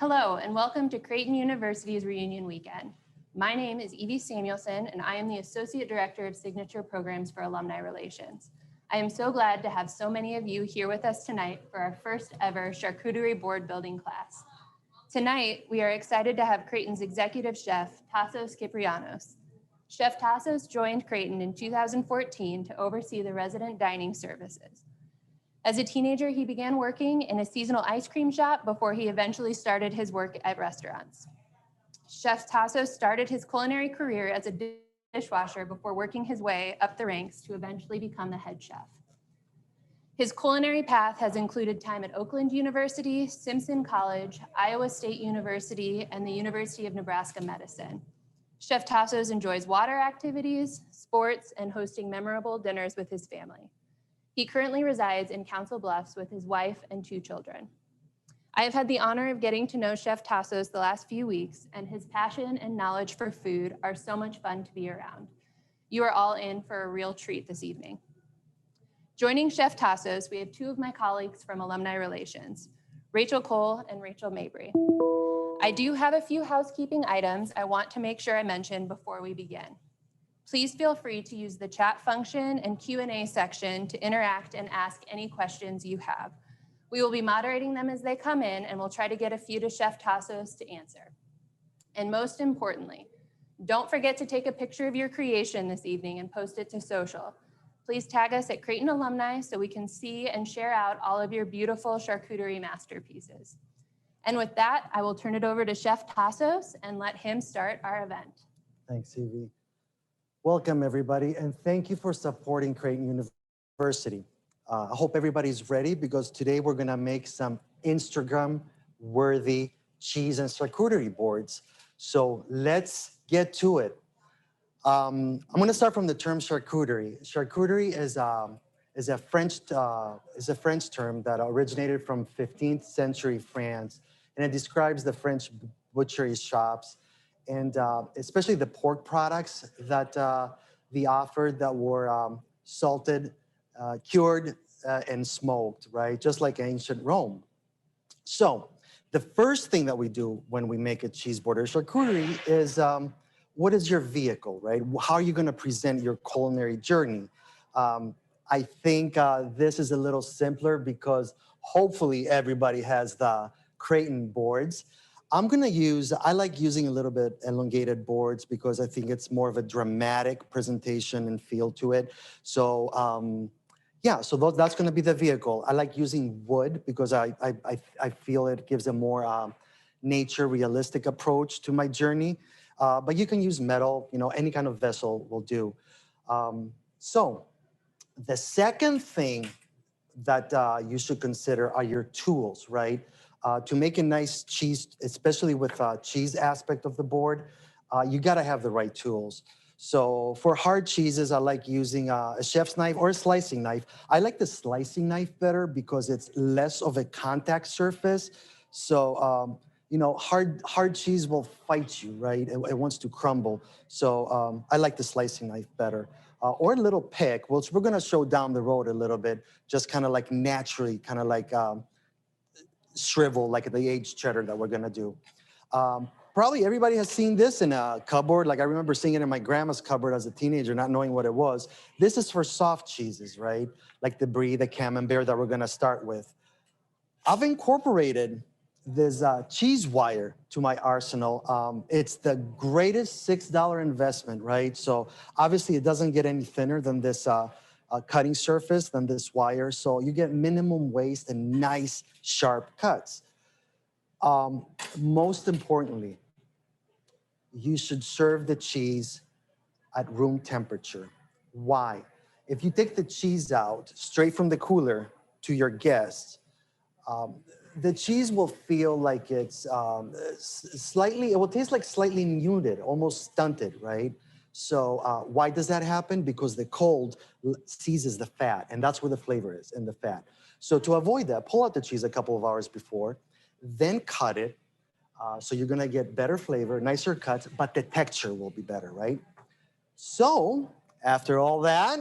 Hello, and welcome to Creighton University's Reunion Weekend. My name is Evie Samuelson, and I am the Associate Director of Signature Programs for Alumni Relations. I am so glad to have so many of you here with us tonight for our first ever Charcuterie Board Building class. Tonight, we are excited to have Creighton's executive chef, Tassos Kyprianos. Chef Tassos joined Creighton in 2014 to oversee the resident dining services. As a teenager, he began working in a seasonal ice cream shop before he eventually started his work at restaurants. Chef Tassos started his culinary career as a dishwasher before working his way up the ranks to eventually become the head chef. His culinary path has included time at Oakland University, Simpson College, Iowa State University, and the University of Nebraska Medicine. Chef Tassos enjoys water activities, sports, and hosting memorable dinners with his family. He currently resides in Council Bluffs with his wife and 2 children. I have had the honor of getting to know Chef Tassos the last few weeks, and his passion and knowledge for food are so much fun to be around. You are all in for a real treat this evening. Joining Chef Tassos, we have 2 of my colleagues from Alumni Relations, Rachel Cole and Rachel Mabry. I do have a few housekeeping items I want to make sure I mention before we begin. Please feel free to use the chat function and Q&A section to interact and ask any questions you have. We will be moderating them as they come in, and we'll try to get a few to Chef Tassos to answer. And most importantly, don't forget to take a picture of your creation this evening and post it to social. Please tag us at Creighton Alumni so we can see and share out all of your beautiful charcuterie masterpieces. And with that, I will turn it over to Chef Tassos and let him start our event. Thanks, Evie. Welcome, everybody, and thank you for supporting Creighton University. I hope everybody's ready because today we're gonna make some Instagram-worthy cheese and charcuterie boards. So let's get to it. I'm gonna start from the term charcuterie. Charcuterie is a French term that originated from 15th century France, and it describes the French butchery shops and especially the pork products that they offered that were salted, cured, and smoked, right? Just like ancient Rome. So the first thing that we do when we make a cheese board or charcuterie is what is your vehicle, right? How are you gonna present your culinary journey? I think this is a little simpler because hopefully everybody has the Creighton boards. I like using a little bit elongated boards because I think it's more of a dramatic presentation and feel to it. So yeah, so that's gonna be the vehicle. I like using wood because I feel it gives a more nature realistic approach to my journey. But you can use metal, any kind of vessel will do. So the second thing that you should consider are your tools, right? To make a nice cheese, especially with cheese aspect of the board, you gotta have the right tools. So for hard cheeses, I like using a chef's knife or a slicing knife. I like the slicing knife better because it's less of a contact surface. So, hard cheese will fight you, right? It wants to crumble. So I like the slicing knife better. Or a little pick, which we're gonna show down the road a little bit, just kind of like naturally, kind of like, shrivel like the aged cheddar that we're gonna do. Probably everybody has seen this in a cupboard. Like I remember seeing it in my grandma's cupboard as a teenager, not knowing what it was. This is for soft cheeses, right? Like the brie, the camembert that we're gonna start with. I've incorporated this cheese wire to my arsenal. It's the greatest $6 investment, right? So obviously it doesn't get any thinner than this cutting surface than this wire. So you get minimum waste and nice sharp cuts. Most importantly, you should serve the cheese at room temperature. Why? If you take the cheese out straight from the cooler to your guests, the cheese will feel like it's it will taste like slightly muted, almost stunted, right? So why does that happen? Because the cold seizes the fat, and that's where the flavor is, in the fat. So to avoid that, pull out the cheese a couple of hours before, then cut it. So you're gonna get better flavor, nicer cuts, but the texture will be better, right? So after all that,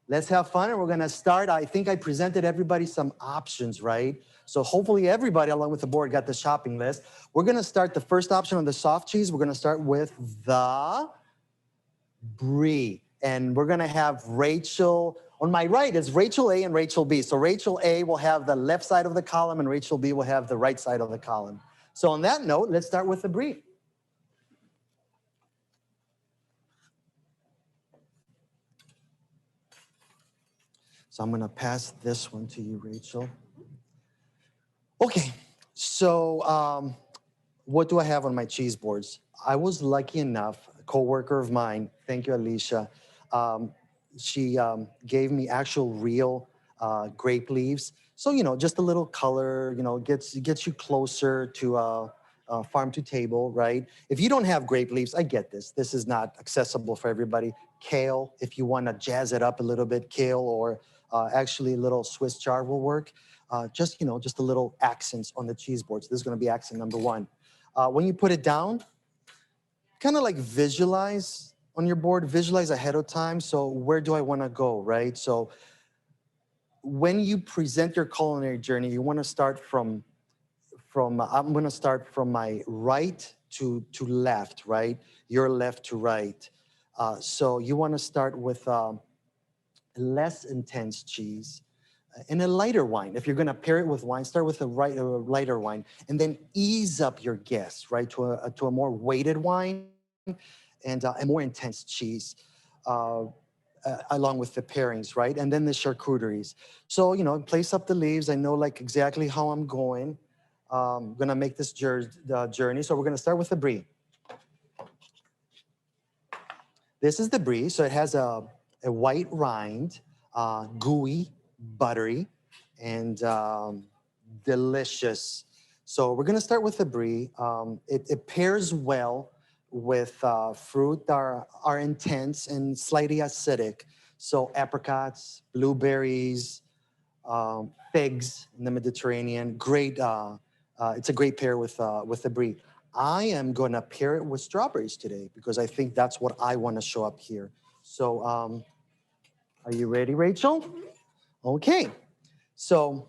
let's have fun, and we're gonna start. I think I presented everybody some options, right? So hopefully everybody along with the board got the shopping list. We're gonna start the first option on the soft cheese. We're gonna start with the Brie. And we're gonna have Rachel, on my right is Rachel A and Rachel B. So Rachel A will have the left side of the column and Rachel B will have the right side of the column. So on that note, let's start with the Brie. So I'm gonna pass this one to you, Rachel. Okay, so what do I have on my cheese boards? I was lucky enough, a coworker of mine, thank you, Alicia, she gave me actual real grape leaves. So, you know, just a little color, you know, gets you closer to farm to table, right? If you don't have grape leaves, I get this. This is not accessible for everybody. Kale, if you want to jazz it up a little bit, kale or actually a little Swiss chard will work. Just, you know, just a little accents on the cheese boards. This is going to be accent number one. When you put it down, kind of like visualize on your board, visualize ahead of time. So where do I want to go, right? So when you present your culinary journey, you want to start from I'm going to start from my right to left, right? Your left to right. So you want to start with less intense cheese and a lighter wine. If you're going to pair it with wine, start with a lighter wine, and then ease up your guests, right, to a more weighted wine and a more intense cheese, along with the pairings, right, and then the charcuteries. So, you know, place up the leaves. I know like exactly how I'm going. I'm gonna make this journey. So we're gonna start with the Brie. This is the Brie. So it has a white rind, gooey, buttery, and delicious. So we're gonna start with the Brie. It pairs well with fruit that are intense and slightly acidic. So apricots, blueberries, figs in the Mediterranean. Great. It's a great pair with the Brie. I am going to pair it with strawberries today because I think that's what I want to show up here. So are you ready, Rachel? Okay. So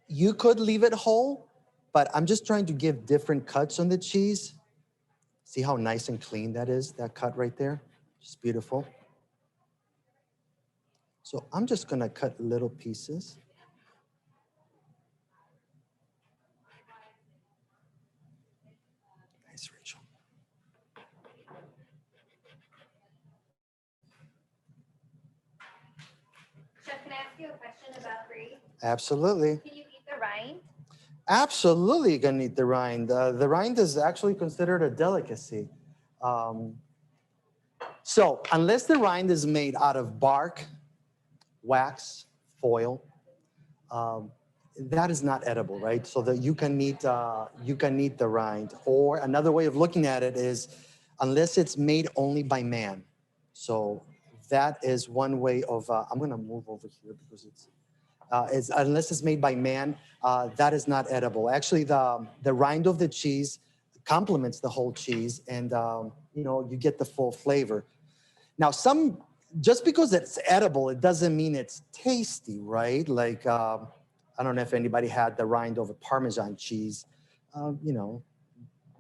you could leave it whole, but I'm just trying to give different cuts on the cheese. See how nice and clean that is, that cut right there? Just beautiful. So I'm just going to cut little pieces. Nice, Rachel. Chef, can I ask you a question about Brie? Absolutely. Can you eat the rind? Absolutely, you can eat the rind. The rind is actually considered a delicacy. So unless the rind is made out of bark, wax, foil, that is not edible, right? So that you can eat the rind. Or another way of looking at it is, unless it's made only by man. So that is one way of. I'm gonna move over here because unless it's made by man, that is not edible. Actually, the rind of the cheese complements the whole cheese, and you know, you get the full flavor. Now, just because it's edible, it doesn't mean it's tasty, right? Like I don't know if anybody had the rind of a Parmesan cheese. You know,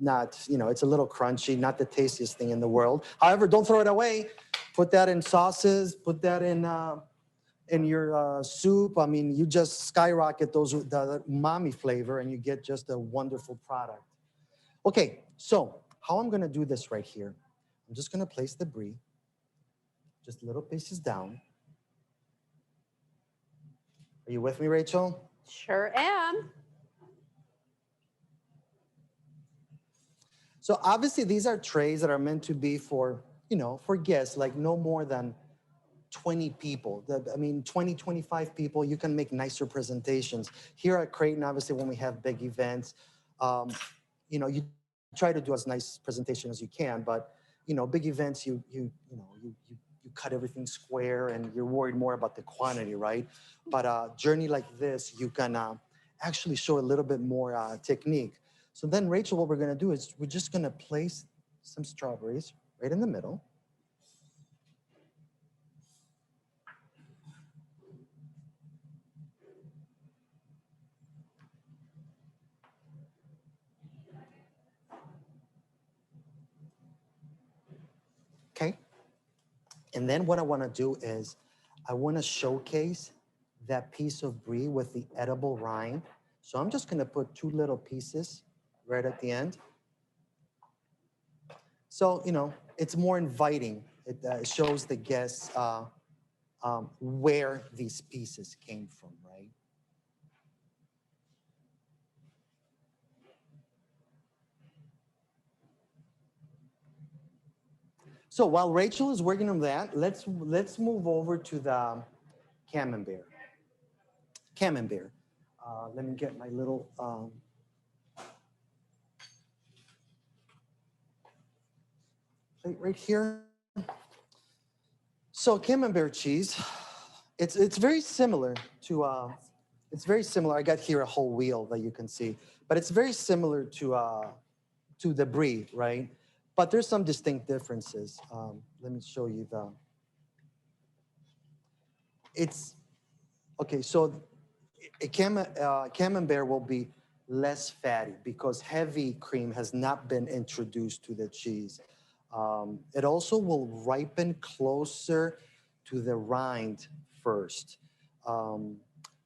it's a little crunchy, not the tastiest thing in the world. However, don't throw it away. Put that in sauces. Put that in your soup. I mean, you just skyrocket the umami flavor and you get just a wonderful product. Okay, so how I'm gonna do this right here, I'm just gonna place the Brie, just little pieces down. Are you with me, Rachel? Sure am. So obviously these are trays that are meant to be for, for guests, like no more than 20 people. I mean, 20, 25 people, you can make nicer presentations. Here at Creighton, obviously, when we have big events, you try to do as nice presentation as you can, but, big events, you cut everything square and you're worried more about the quantity, right? But a journey like this, you can actually show a little bit more technique. So then, Rachel, what we're gonna do is we're just gonna place some strawberries right in the middle. And then what I want to do is I want to showcase that piece of brie with the edible rind. So I'm just going to put 2 little pieces right at the end. So, it's more inviting. It shows the guests where these pieces came from, right? So while Rachel is working on that, let's move over to the camembert. Camembert. Let me get my little plate right here. So camembert cheese, it's very similar to it's very similar. I got here a whole wheel that you can see, but it's very similar to the brie, right? But there's some distinct differences. Let me show you it's, okay, so camembert will be less fatty because heavy cream has not been introduced to the cheese. It also will ripen closer to the rind first.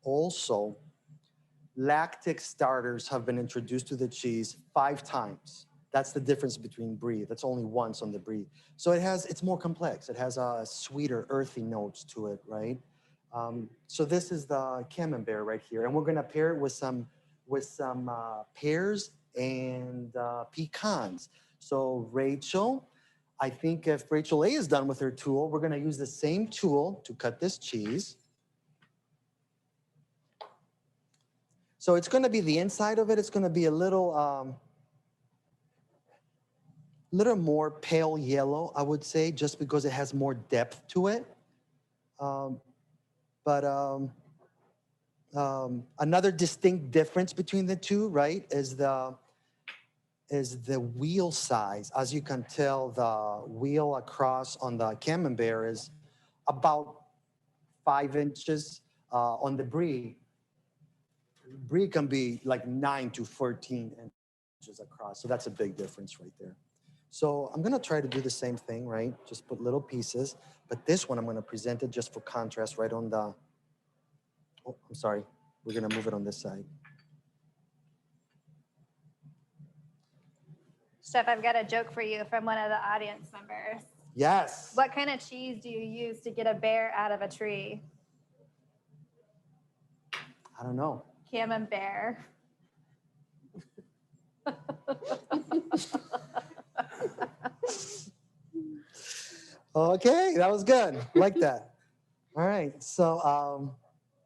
Also, lactic starters have been introduced to the cheese 5 times. That's the difference between brie. That's only once on the brie. So it's more complex. It has a sweeter, earthy notes to it, right? So this is the camembert right here, and we're gonna pair it with some pears and pecans. So Rachel, I think if Rachel A is done with her tool, we're gonna use the same tool to cut this cheese. So it's gonna be the inside of it. It's gonna be a little more pale yellow, I would say, just because it has more depth to it. Another distinct difference between the two, right, is the wheel size. As you can tell, the wheel across on the camembert is about 5 inches. On the brie can be like 9 to 14 inches across. So that's a big difference right there. So I'm gonna try to do the same thing, right? Just put little pieces, but this one I'm gonna present it just for contrast right on the, oh, I'm sorry. We're gonna move it on this side. Chef, I've got a joke for you from one of the audience members. Yes. What kind of cheese do you use to get a bear out of a tree? I don't know. Camembert. Okay, that was good. Like that. All right, so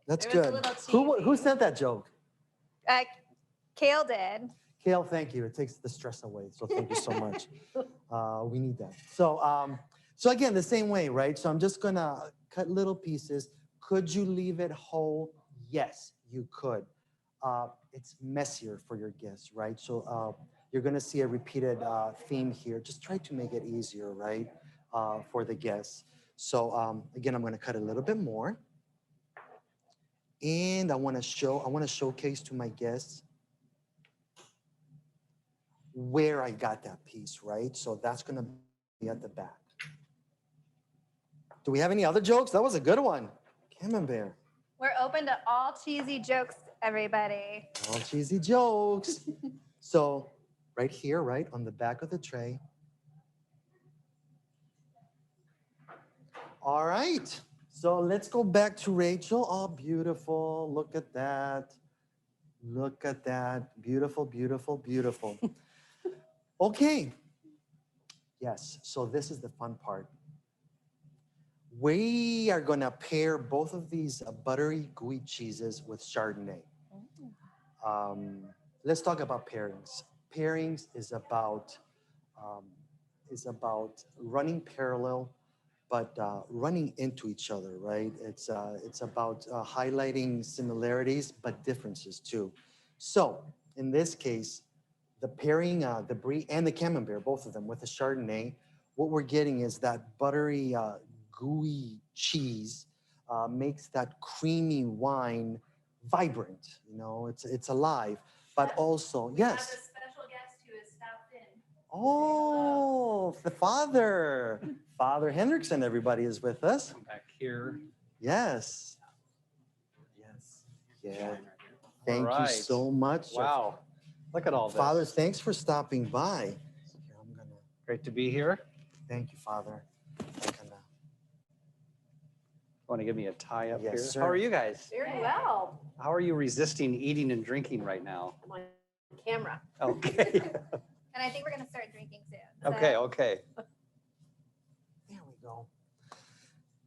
that's It was a good. little Who cheesy. sent that joke? Kale did. Kale, thank you. It takes the stress away. So thank you so much. We need that. So again, the same way, right? So I'm just gonna cut little pieces. Could you leave it whole? Yes, you could. It's messier for your guests, right? So you're gonna see a repeated theme here. Just try to make it easier, right, for the guests. So again, I'm gonna cut a little bit more. And I wanna showcase to my guests where I got that piece, right? So that's gonna be at the back. Do we have any other jokes? That was a good one. Camembert. We're open to all cheesy jokes, everybody. All cheesy jokes. So right here, right on the back of the tray. All right. So let's go back to Rachel. Oh, beautiful. Look at that. Look at that. Beautiful, beautiful, beautiful. Okay. Yes, so this is the fun part. We are gonna pair both of these buttery gooey cheeses with Chardonnay. Let's talk about pairings. Pairings is about running parallel, but running into each other, right? It's about highlighting similarities, but differences too. So in this case, the pairing, the brie and the camembert, both of them with the Chardonnay, what we're getting is that buttery, gooey cheese makes that creamy wine vibrant. You know, it's alive, but also, We have yes. a special guest who has stopped in. Oh, the father. Father Hendrickson, everybody, is with us. Come back here. Yes. Yes. Yeah. Thank you right. so much. Wow. Look at all this. Fathers, thanks for stopping by. Here, I'm gonna Great to be here. thank you, Father. I'm gonna, Want to give me a tie up Yes, here? sir. How are you guys? Very well. How are you resisting eating and drinking right now? I'm on camera. Okay. And I think we're going to start drinking soon. so- Okay. Okay. there we go.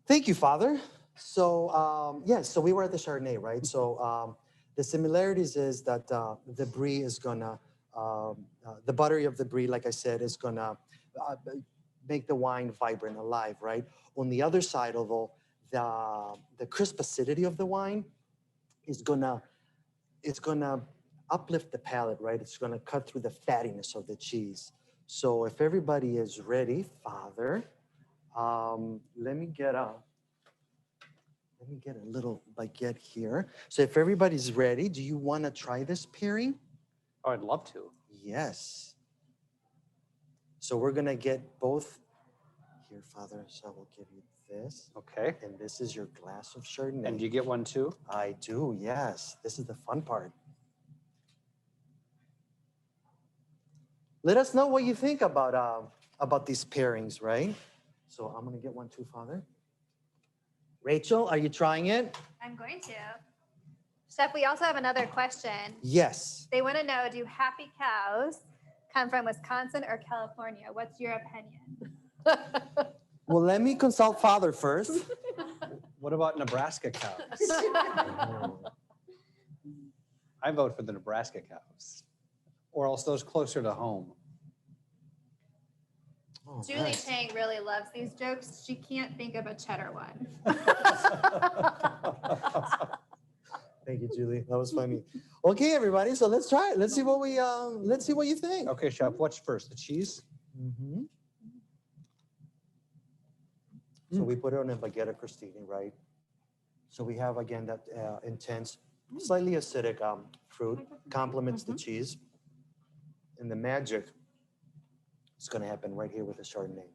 Thank you, Father. So yes, so we were at the Chardonnay, right? So the similarities is that the brie is gonna, the buttery of the brie, like I said, is gonna make the wine vibrant, alive, right? On the other side, although the crisp acidity of the wine is gonna, it's gonna uplift the palate, right? It's gonna cut through the fattiness of the cheese. So if everybody is ready, Father, let me get a little baguette here. So if everybody's ready, do you want to try this pairing? Oh, I'd love to. Yes. So we're gonna get both here, Father. So I will give you this, Okay. and this is your glass of Chardonnay. And do you get one too? I do. Yes. This is the fun part. Let us know what you think about these pairings, right? So I'm gonna get one too, Father. Rachel, are you trying it? I'm going to. Chef, we also have another question. Yes. They want to know, do happy cows come from Wisconsin or California? What's your opinion? Well, let me consult Father first. What about Nebraska cows? I vote for the Nebraska cows, or else those closer to home. Oh, Julie nice. Chang really loves these jokes. She can't think of a cheddar one. Thank you, Julie. That was funny. Okay, everybody. So let's try it. Let's see what you think. Okay, chef. What's first? The cheese? Mhm. So we put it on a baguette crostini, right? So we have again that intense, slightly acidic fruit complements the cheese, and the magic is going to happen right here with the Chardonnay.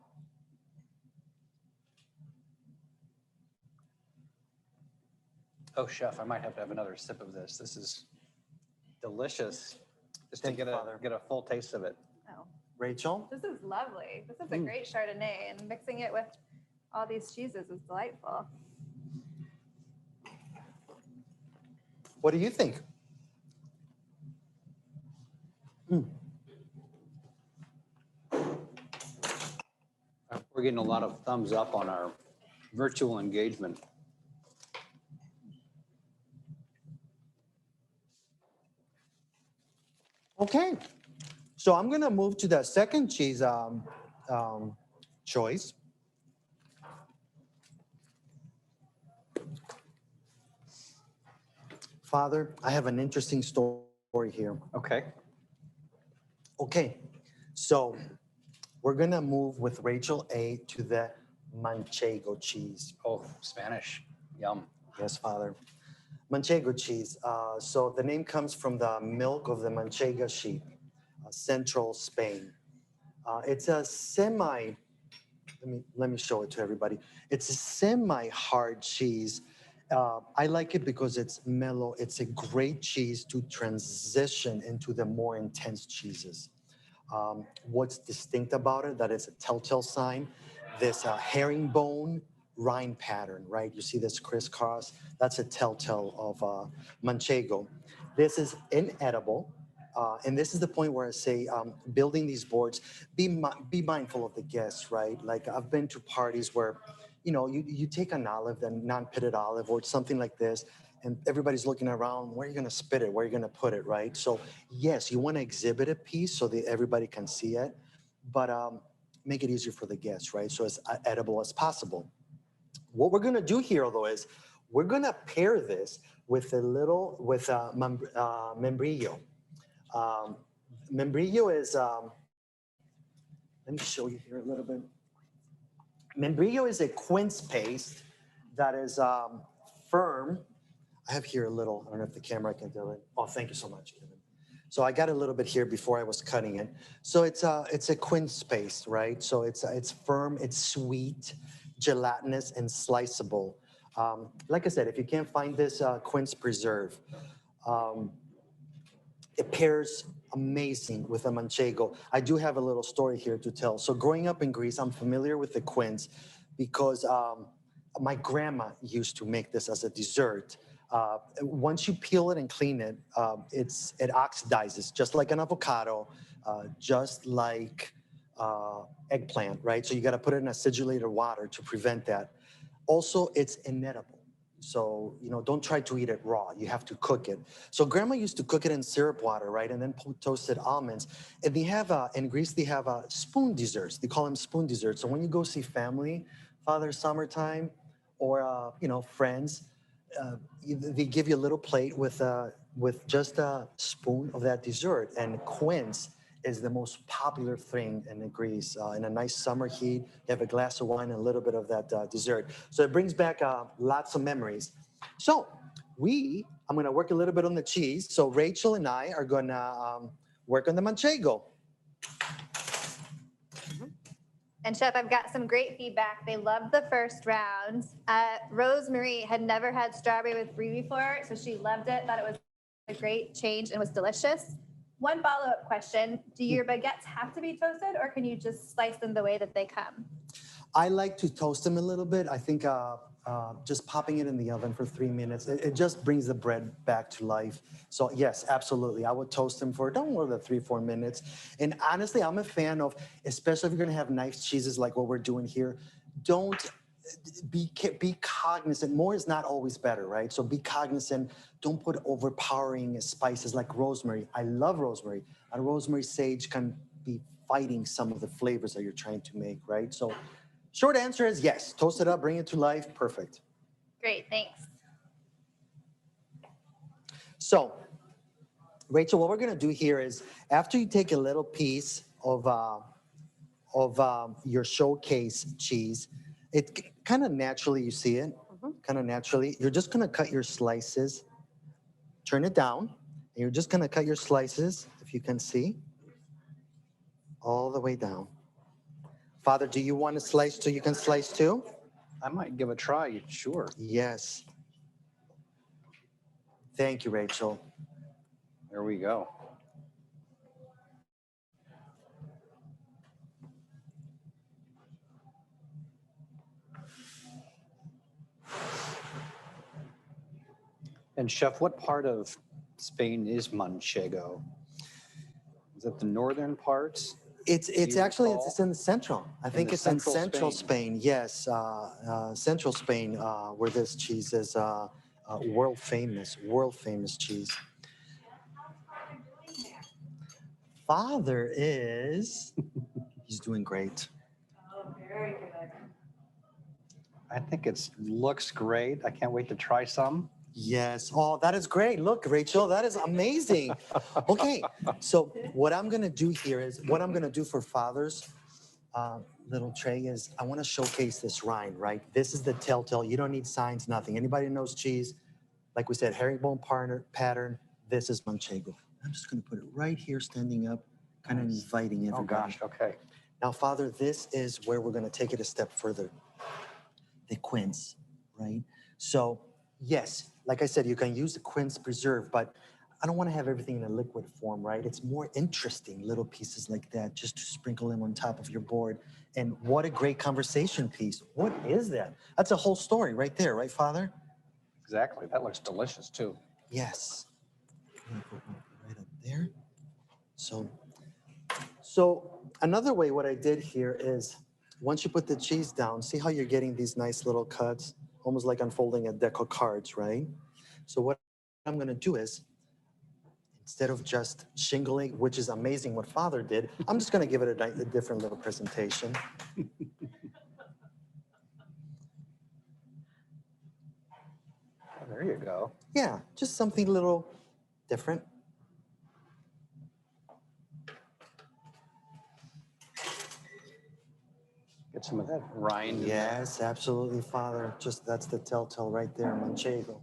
Oh, chef, I might have to have another sip of this. This is delicious. Just Thank to you, Father. get a full taste of it. Oh, Rachel? this is lovely. This is a great Chardonnay, and mixing it with all these cheeses is delightful. What do you think? We're getting a lot of thumbs up on our virtual engagement. Okay. So I'm going to move to the second cheese choice. Father, I have an interesting story here. Okay. Okay, so we're gonna move with Rachel A to the Manchego cheese. Oh, Spanish. Yum. Yes, Father. Manchego cheese. So the name comes from the milk of the Manchega sheep, central Spain. It's a let me show it to everybody. It's a semi-hard cheese. I like it because it's mellow. It's a great cheese to transition into the more intense cheeses. What's distinct about it, that it's a telltale sign, this herringbone rind pattern, right? You see this crisscross, that's a telltale of Manchego. This is inedible. And this is the point where I say, building these boards, be mindful of the guests, right? Like I've been to parties where, you know, you take an olive, a non-pitted olive or something like this, and everybody's looking around, where are you gonna spit it? Where are you gonna put it, right? So yes, you wanna exhibit a piece so that everybody can see it, but make it easier for the guests, right? So as edible as possible. What we're gonna do here, though, is we're gonna pair this with membrillo. Membrillo is, let me show you here a little bit. Membrillo is a quince paste that is firm. I have here a little, I don't know if the camera can do it. Oh, thank you so much, Kevin. So I got a little bit here before I was cutting it. So it's a quince paste, right? So it's firm, it's sweet, gelatinous, and sliceable. Like I said, if you can't find this quince preserve, um, it pairs amazing with a manchego. I do have a little story here to tell. So growing up in Greece, I'm familiar with the quince because my grandma used to make this as a dessert. Once you peel it and clean it, it oxidizes just like an avocado, just like eggplant, right? So you got to put it in acidulated water to prevent that. Also, it's inedible. So, don't try to eat it raw. You have to cook it. So grandma used to cook it in syrup water, right? And then put toasted almonds. And they have, in Greece, they have spoon desserts. They call them spoon desserts. So when you go see family, Father Summertime, or, friends, they give you a little plate with just a spoon of that dessert. And quince is the most popular thing in Greece. In a nice summer heat, you have a glass of wine and a little bit of that dessert. So it brings back lots of memories. So I'm gonna work a little bit on the cheese. So Rachel and I are gonna work on the manchego. And Chef, I've got some great feedback. They loved the first round. Rosemary had never had strawberry with brie before, so she loved it, thought it was a great change and was delicious. One follow-up question, do your baguettes have to be toasted or can you just slice them the way that they come? I like to toast them a little bit. I think just popping it in the oven for 3 minutes, it just brings the bread back to life. So yes, absolutely. I would toast them for don't more than 3-4 minutes. And honestly, I'm a fan of, especially if you're gonna have nice cheeses like what we're doing here, don't be cognizant. More is not always better, right? So be cognizant. Don't put overpowering spices like rosemary. I love rosemary. And rosemary sage can be fighting some of the flavors that you're trying to make, right? So short answer is yes. Toast it up, bring it to life. Perfect. Great, thanks. So, Rachel, what we're gonna do here is after you take a little piece of your showcase cheese, it kind of naturally, you see it, kind of naturally, you're just gonna cut your slices, turn it down, and you're just gonna cut your slices, if you can see, all the way down. Father, do you want to slice so you can slice too? I might give a try, sure. Yes. Thank you, Rachel. There we go. And Chef, what part of Spain is Manchego? Is it the northern parts? It's you actually recall? it's in the central. I think the it's in central central Spain. Spain. Yes, central Spain, where this cheese is world famous cheese. Father is he's doing great. I think it looks great. I can't wait to try some. Yes. Oh, that is great. Look, Rachel, that is amazing. Okay, so what I'm gonna do here is what I'm gonna do for Father's little tray is I want to showcase this rind, right? This is the telltale. You don't need signs, nothing. Anybody knows cheese, like we said, herringbone pattern. This is manchego. I'm just gonna put it right here, standing up, kind of inviting everybody. Oh gosh, okay. Now, Father, this is where we're gonna take it a step further. The quince, right? So yes, like I said, you can use the quince preserve, but I don't want to have everything in a liquid form, right? It's more interesting, little pieces like that, just to sprinkle them on top of your board. And what a great conversation piece. What is that? That's a whole story right there, right, Father? Exactly. That looks delicious too. Yes. I'm gonna put one right up there. So another way, what I did here is once you put the cheese down, see how you're getting these nice little cuts, almost like unfolding a deck of cards, right? So what I'm gonna do is, instead of just shingling, which is amazing what Father did, I'm just gonna give it a different little presentation. Oh, there you go. Yeah, just something a little different. Get some of that rind. in there. Yes, absolutely, Father. Just that's the telltale right there, manchego.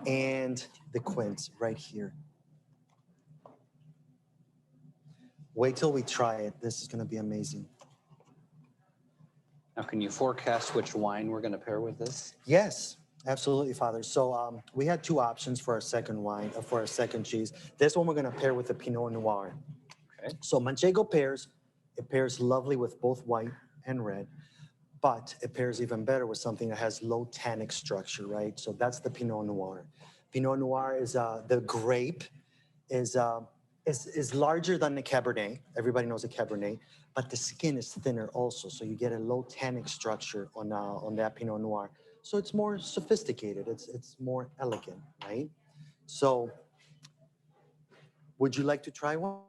And the quince right here. Wait till we try it. This is gonna be amazing. Now, can you forecast which wine we're going to pair with this? Yes, absolutely, Father. So we had two options for our second wine, for our second cheese. This one we're gonna pair with the Pinot Noir. Okay. So Manchego pairs, it pairs lovely with both white and red, but it pairs even better with something that has low tannic structure, right? So that's the Pinot Noir. Pinot Noir is the grape is larger than the Cabernet. Everybody knows the Cabernet, but the skin is thinner also. So you get a low tannic structure on that Pinot Noir. So it's more sophisticated. It's more elegant, right? So would you like to try one,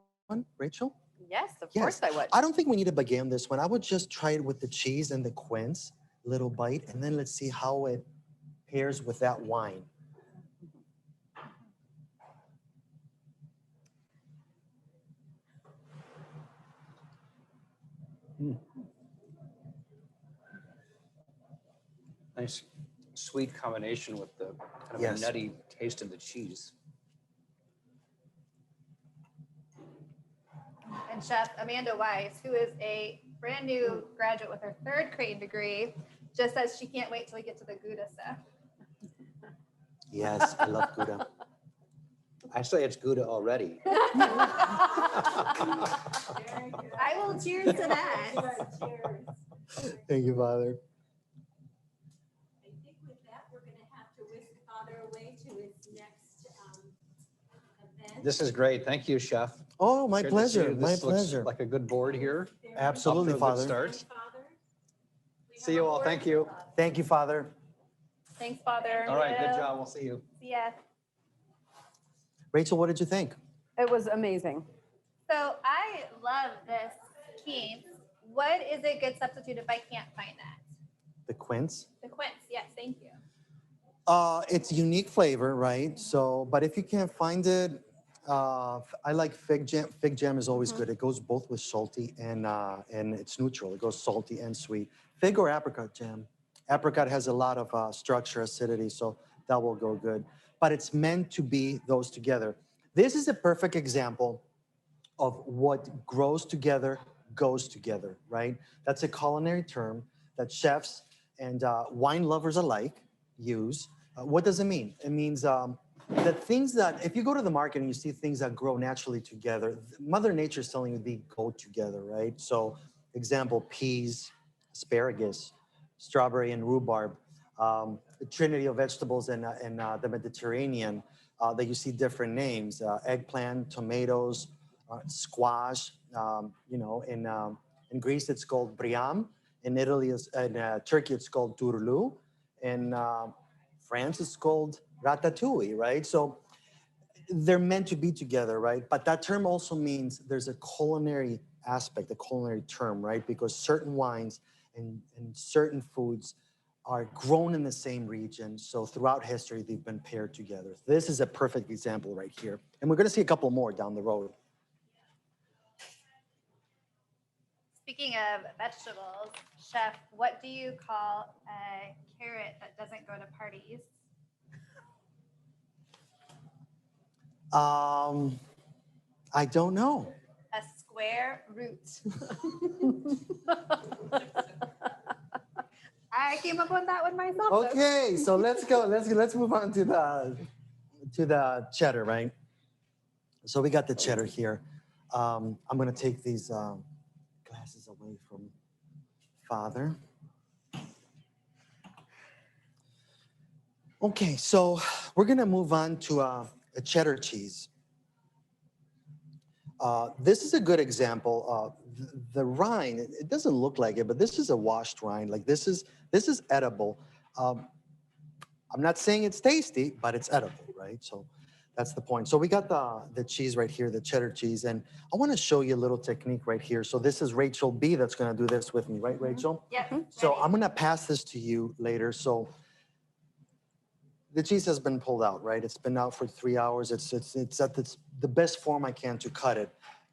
Rachel? Yes, of Yes. course I would. I don't think we need to begin this one. I would just try it with the cheese and the quince, little bite, and then let's see how it pairs with that wine. Nice sweet combination with the kind of Yes. a nutty taste of the cheese. And Chef Amanda Weiss, who is a brand new graduate with her third Creighton degree, just says she can't wait till we get to the Gouda stuff. Yes, I love Gouda. I say it's Gouda already. I will cheers to that. Thank you, Father. I think with that, we're gonna have to whisk Father away to his next event. This is great. Thank you, Chef. Oh, my Good to see pleasure. you. My This looks pleasure. like a good board here. Absolutely, Off to a good Father. start. Father, See you all. Thank you. Thank you, Father. Thanks, Father. All right, good job. We'll see you. See ya. Rachel, what did you think? It was amazing. So I love this quince. What is a good substitute if I can't find that? The quince. The quince. Yes, thank you. It's unique flavor, right? So, but if you can't find it, I like fig jam. Fig jam is always good. It goes both with salty and it's neutral. It goes salty and sweet. Fig or apricot jam. Apricot has a lot of structure, acidity, so that will go good. But it's meant to be those together. This is a perfect example of what grows together goes together, right? That's a culinary term that chefs and wine lovers alike use. What does it mean? It means that things that, if you go to the market and you see things that grow naturally together, Mother Nature is telling you they go together, right? So, example, peas, asparagus, strawberry and rhubarb, the trinity of vegetables in the Mediterranean that you see different names, eggplant, tomatoes, squash. In Greece it's called briam. In Italy, in Turkey it's called turlu. In France it's called ratatouille, right? So they're meant to be together, right? But that term also means there's a culinary aspect, a culinary term, right? Because certain wines and certain foods are grown in the same region. So throughout history, they've been paired together. This is a perfect example right here. And we're gonna see a couple more down the road. Speaking of vegetables, Chef, what do you call a carrot that doesn't go to parties? I don't know. A square root. I came up with that one myself. so- Okay, so let's go. Let's move on to the cheddar, right? So we got the cheddar here. I'm gonna take these glasses away from Father. Okay, so we're gonna move on to a cheddar cheese. This is a good example. The rind, it doesn't look like it, but this is a washed rind. Like this is edible. I'm not saying it's tasty, but it's edible, right? So that's the point. So we got the cheese right here, the cheddar cheese, and I want to show you a little technique right here. So this is Rachel B that's going to do this with me, right, Rachel? Yep. So ready. I'm going to pass this to you later. So the cheese has been pulled out, right? It's been out for 3 hours. It's at the best form I can to cut it.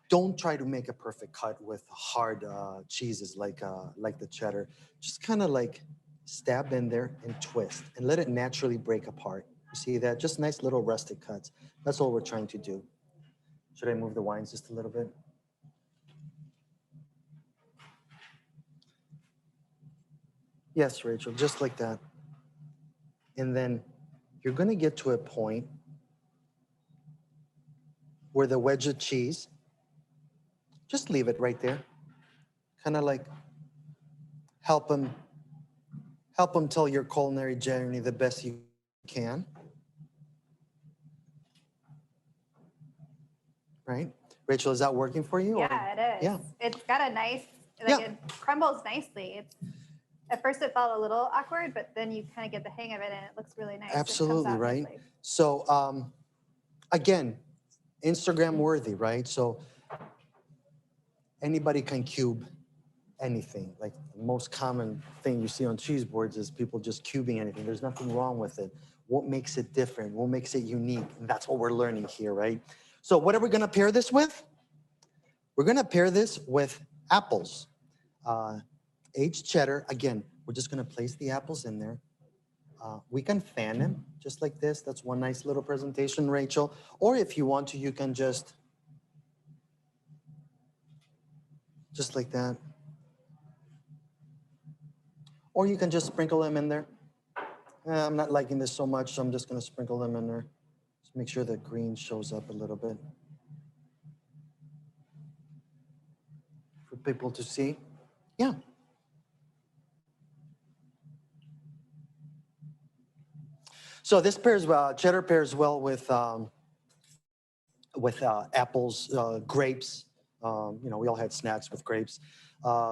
Don't try to make a perfect cut with hard cheeses like the cheddar. Just kind of like stab in there and twist and let it naturally break apart. You see that? Just nice little rustic cuts. That's all we're trying to do. Should I move the wines just a little bit? Yes, Rachel, just like that. And then you're gonna get to a point where the wedge of cheese, just leave it right there. Kind of like help them tell your culinary journey the best you can. Right? Rachel, is that working for you? or- Yeah, it is. Yeah. It's got a nice, Yeah. like it crumbles nicely. It's at first it felt a little awkward, but then you kind of get the hang of it and it looks really nice. It comes Absolutely, out right? nicely. So again, Instagram worthy, right? So anybody can cube anything. Like the most common thing you see on cheese boards is people just cubing anything. There's nothing wrong with it. What makes it different? What makes it unique? And that's what we're learning here, right? So what are we gonna pair this with? We're gonna pair this with apples. Aged cheddar, again, we're just gonna place the apples in there. We can fan them just like this. That's one nice little presentation, Rachel. Or if you want to, you can just like that. Or you can just sprinkle them in there. I'm not liking this so much, so I'm just gonna sprinkle them in there. Just make sure the green shows up a little bit for people to see. Yeah. So this pairs, cheddar pairs well with apples, grapes. You know, we all had snacks with grapes,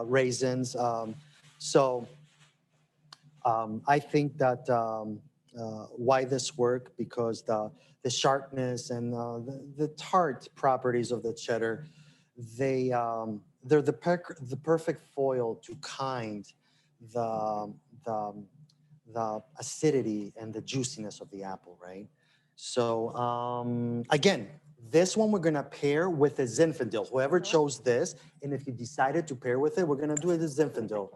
raisins. I think that why this worked, because the sharpness and the tart properties of the cheddar, they're the perfect foil to kind the acidity and the juiciness of the apple, right? So again, this one we're gonna pair with a Zinfandel. Whoever chose this, and if you decided to pair with it, we're gonna do it as Zinfandel.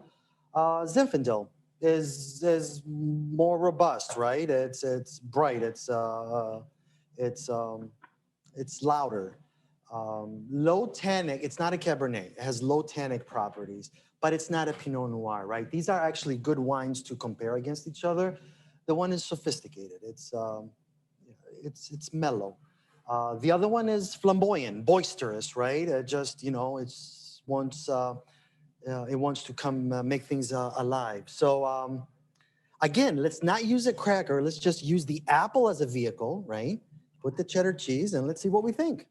Zinfandel is more robust, right? It's bright. It's louder. Low tannic. It's not a Cabernet. It has low tannic properties, but it's not a Pinot Noir, right? These are actually good wines to compare against each other. The one is sophisticated. It's mellow. The other one is flamboyant, boisterous, right? It wants to come make things alive. So again, let's not use a cracker. Let's just use the apple as a vehicle, right? Put the cheddar cheese and let's see what we think.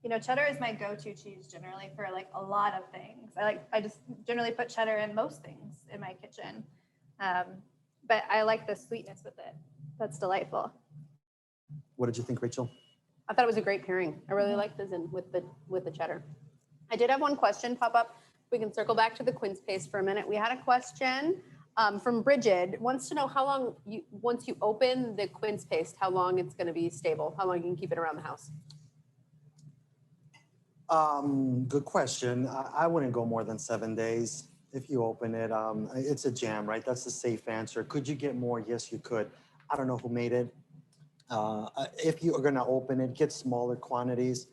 You know, cheddar is my go-to cheese generally for like a lot of things. I just generally put cheddar in most things in my kitchen. But I like the sweetness with it. That's delightful. What did you think, Rachel? I thought it was a great pairing. I really like the Zin with the cheddar. I did have one question pop up. We can circle back to the quince paste for a minute. We had a question from Bridget. Wants to know how long once you open the quince paste, how long it's going to be stable, how long you can keep it around the house. Good question. I wouldn't go more than 7 days. If you open it, it's a jam, right? That's the safe answer. Could you get more? Yes, you could. I don't know who made it. If you are gonna open it, get smaller quantities,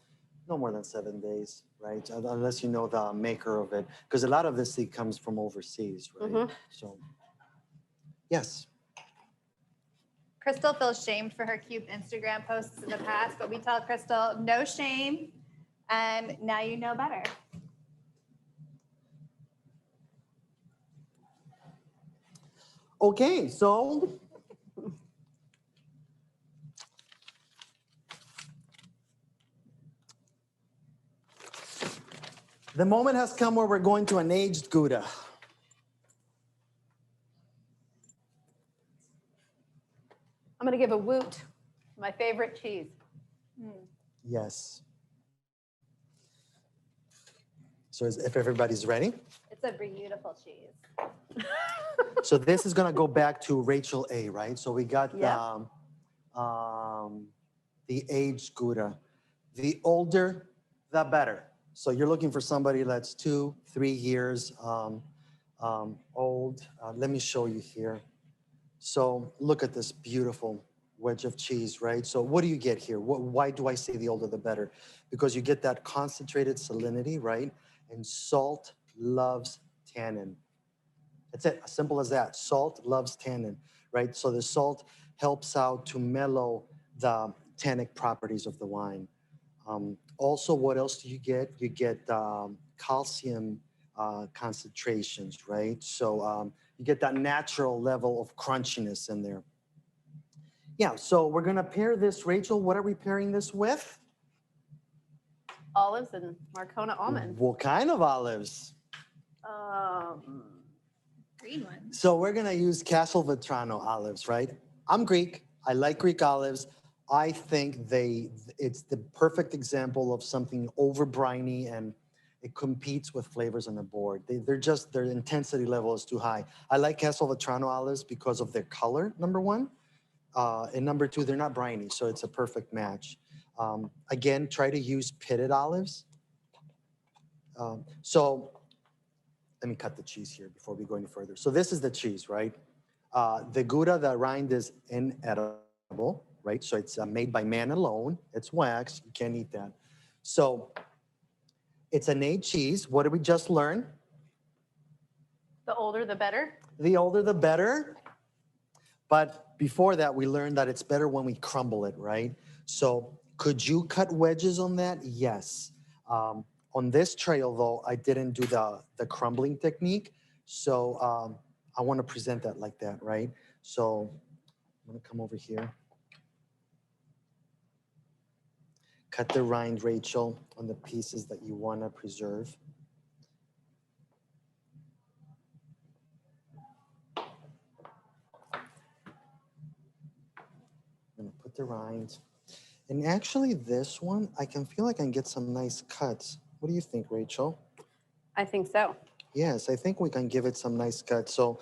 no more than 7 days, right? Unless you know the maker of it, because a lot of this seed comes from overseas, right? So, yes. Crystal feels shamed for her cute Instagram posts in the past, but we tell Crystal, no shame. Now you know better. Okay, so the moment has come where we're going to an aged Gouda. I'm going to give a woot, my favorite cheese. Yes. So if everybody's ready. It's a beautiful cheese. So this is gonna go back to Rachel A, right? So we got Yep. The aged Gouda. The older, the better. So you're looking for somebody that's 2-3 years old. Let me show you here. So look at this beautiful wedge of cheese, right? So what do you get here? Why do I say the older the better? Because you get that concentrated salinity, right? And salt loves tannin. That's it, as simple as that. Salt loves tannin, right? So the salt helps out to mellow the tannic properties of the wine. Also, what else do you get? You get calcium concentrations, right? So you get that natural level of crunchiness in there. Yeah, so we're gonna pair this, Rachel, what are we pairing this with? Olives and Marcona almonds. What kind of olives? Green one. So we're gonna use Castelvetrano olives, right? I'm Greek, I like Greek olives. I think it's the perfect example of something over briny and it competes with flavors on the board. Their intensity level is too high. I like Castelvetrano olives because of their color, number one. And number two, they're not briny, so it's a perfect match. Again, try to use pitted olives. So let me cut the cheese here before we go any further. So this is the cheese, right? The Gouda, the rind is inedible, right? So it's made by man alone. It's wax, you can't eat that. So it's an aged cheese. What did we just learn? The older, the better. The older, the better. But before that, we learned that it's better when we crumble it, right? So could you cut wedges on that? Yes. On this trail, though, I didn't do the crumbling technique. So I want to present that like that, right? So I'm going to come over here. Cut the rind, Rachel, on the pieces that you want to preserve. I'm going to put the rind. And actually, this one, I can feel like I can get some nice cuts. What do you think, Rachel? I think so. Yes, I think we can give it some nice cuts. So,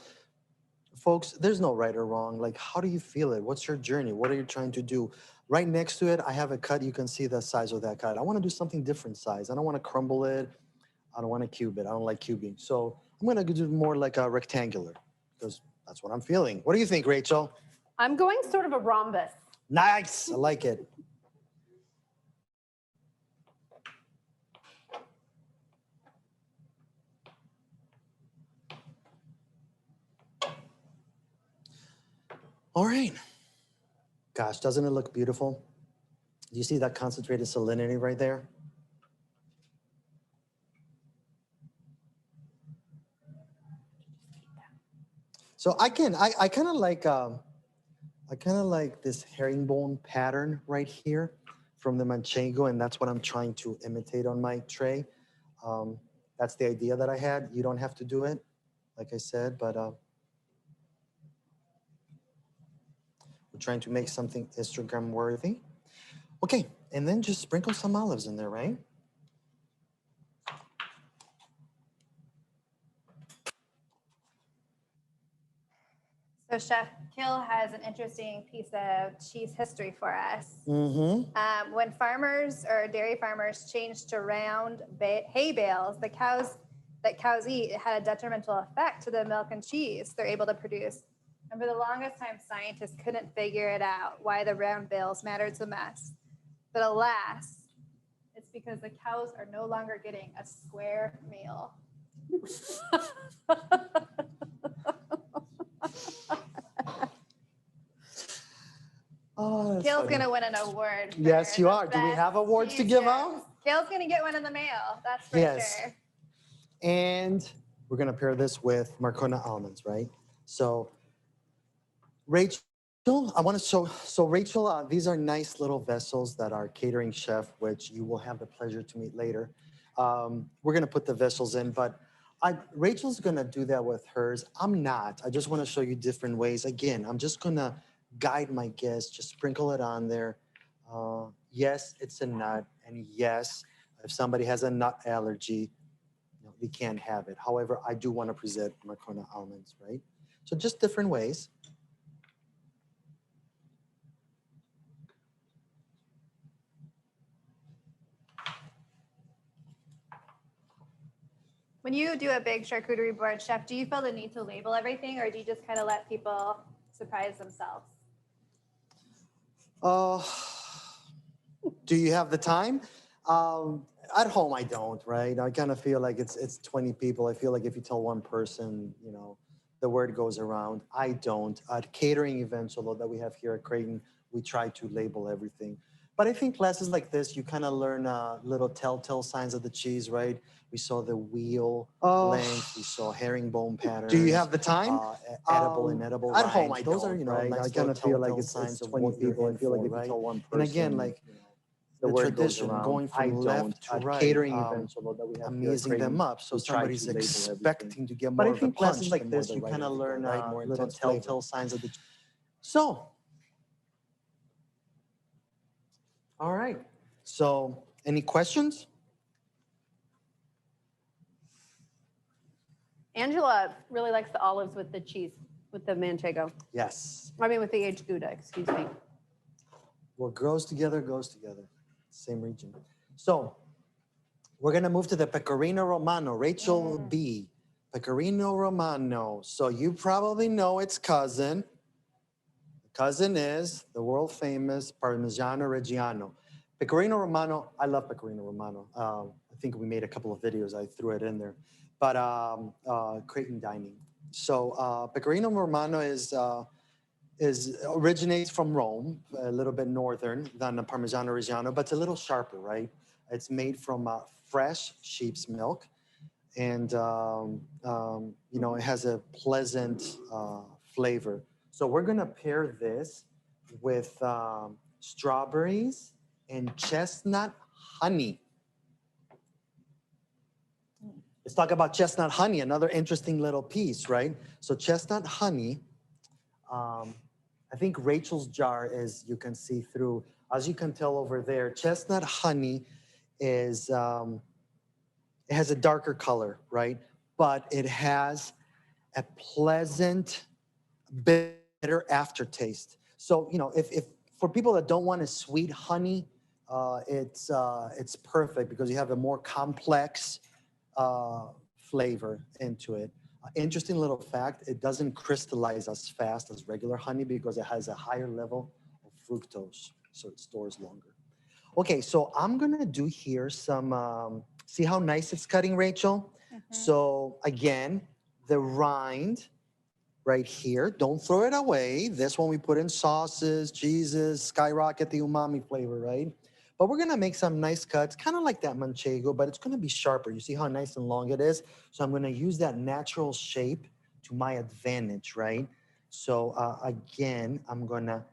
folks, there's no right or wrong. Like, how do you feel it? What's your journey? What are you trying to do? Right next to it, I have a cut. You can see the size of that cut. I want to do something different size. I don't want to crumble it. I don't want to cube it. I don't like cubing. So I'm going to do more like a rectangular because that's what I'm feeling. What do you think, Rachel? I'm going sort of a rhombus. Nice. I like it. All right. Gosh, doesn't it look beautiful? Do you see that concentrated salinity right there? So I kind of like this herringbone pattern right here from the manchego, and that's what I'm trying to imitate on my tray. That's the idea that I had. You don't have to do it, like I said, but we're trying to make something Instagram worthy. Okay, and then just sprinkle some olives in there, right? So Chef Kill has an interesting piece of cheese history for us. Mm-hmm. When farmers or dairy farmers changed to round hay bales, that cows eat, it had a detrimental effect to the milk and cheese they're able to produce. And for the longest time, scientists couldn't figure it out why the round bales mattered so much. But alas, it's because the cows are no longer getting a square meal. Oh, Kale's gonna win an award. for Yes, you the are. Do we best have awards to cheese give chef. out? Kale's gonna get one in the mail. That's for Yes. sure. And we're gonna pair this with Marcona almonds, right? So, Rachel, I want to show. So, Rachel, these are nice little vessels that our catering chef, which you will have the pleasure to meet later. We're gonna put the vessels in, but Rachel's gonna do that with hers. I'm not. I just want to show you different ways. Again, I'm just gonna guide my guests. Just sprinkle it on there. Yes, it's a nut, and yes, if somebody has a nut allergy, they can't have it. However, I do want to present Marcona almonds, right? So just different ways. When you do a big charcuterie board, chef, do you feel the need to label everything, or do you just kind of let people surprise themselves? Do you have the time? At home, I don't, right? I kind of feel like it's 20 people. I feel like if you tell one person, you know, the word goes around. I don't. At catering events, although that we have here at Creighton, we try to label everything. But I think classes like this, you kind of learn little telltale signs of the cheese, right? We saw the wheel length, we saw herringbone patterns. Do you have the time? Edible and edible At home, rinds. I Those are, don't, you know, right? nice I kind of feel like telltale it's signs of 20 what you're people. I in feel like for, if you right? tell one And again, person, like the the word goes tradition around. going I from don't. left to At right. catering events, although that we have I'm here at easing Creighton, them up, so we try somebody's to label everything. expecting to get But more I of the think classes punch, like the more this, the you right kind of way to go, learn right? More little intense flavor. telltale signs of the. So, all right. So, any questions? Angela really likes the olives with the cheese, with the manchego. Yes. I mean, with the aged Gouda, excuse me. What grows together goes together. Same region. So, we're gonna move to the Pecorino Romano. Rachel B. Pecorino Romano. So you probably know its cousin. The cousin is the world famous Parmigiano Reggiano. Pecorino Romano, I love Pecorino Romano. I think we made a couple of videos, I threw it in there. But Creighton Dining. So Pecorino Romano originates from Rome, a little bit northern than the Parmigiano Reggiano, but it's a little sharper, right? It's made from fresh sheep's milk, and you know, it has a pleasant flavor. So we're gonna pair this with strawberries and chestnut honey. Let's talk about chestnut honey, another interesting little piece, right? So chestnut honey, I think Rachel's jar is, you can see through, as you can tell over there, chestnut honey is, it has a darker color, right? But it has a pleasant, bitter aftertaste. So, you know, if for people that don't want a sweet honey, it's perfect because you have a more complex flavor into it. Interesting little fact, it doesn't crystallize as fast as regular honey because it has a higher level of fructose, so it stores longer. Okay, so I'm gonna do here some, see how nice it's cutting, Rachel? So again, the rind right here, don't throw it away. This one we put in sauces, cheeses, skyrocket the umami flavor, right? But we're gonna make some nice cuts, kind of like that manchego, but it's gonna be sharper. You see how nice and long it is? So I'm gonna use that natural shape to my advantage, right? So again, I'm gonna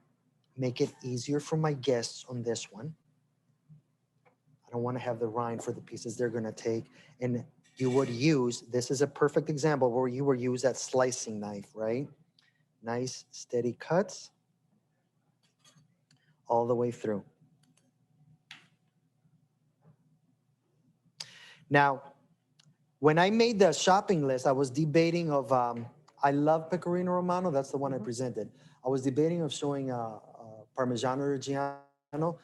make it easier for my guests on this one. I don't wanna have the rind for the pieces they're gonna take. And you would use, this is a perfect example where you would use that slicing knife, right? Nice, steady cuts all the way through. Now, when I made the shopping list, I was debating of, I love Pecorino Romano, that's the one I presented. I was debating of showing Parmigiano Reggiano.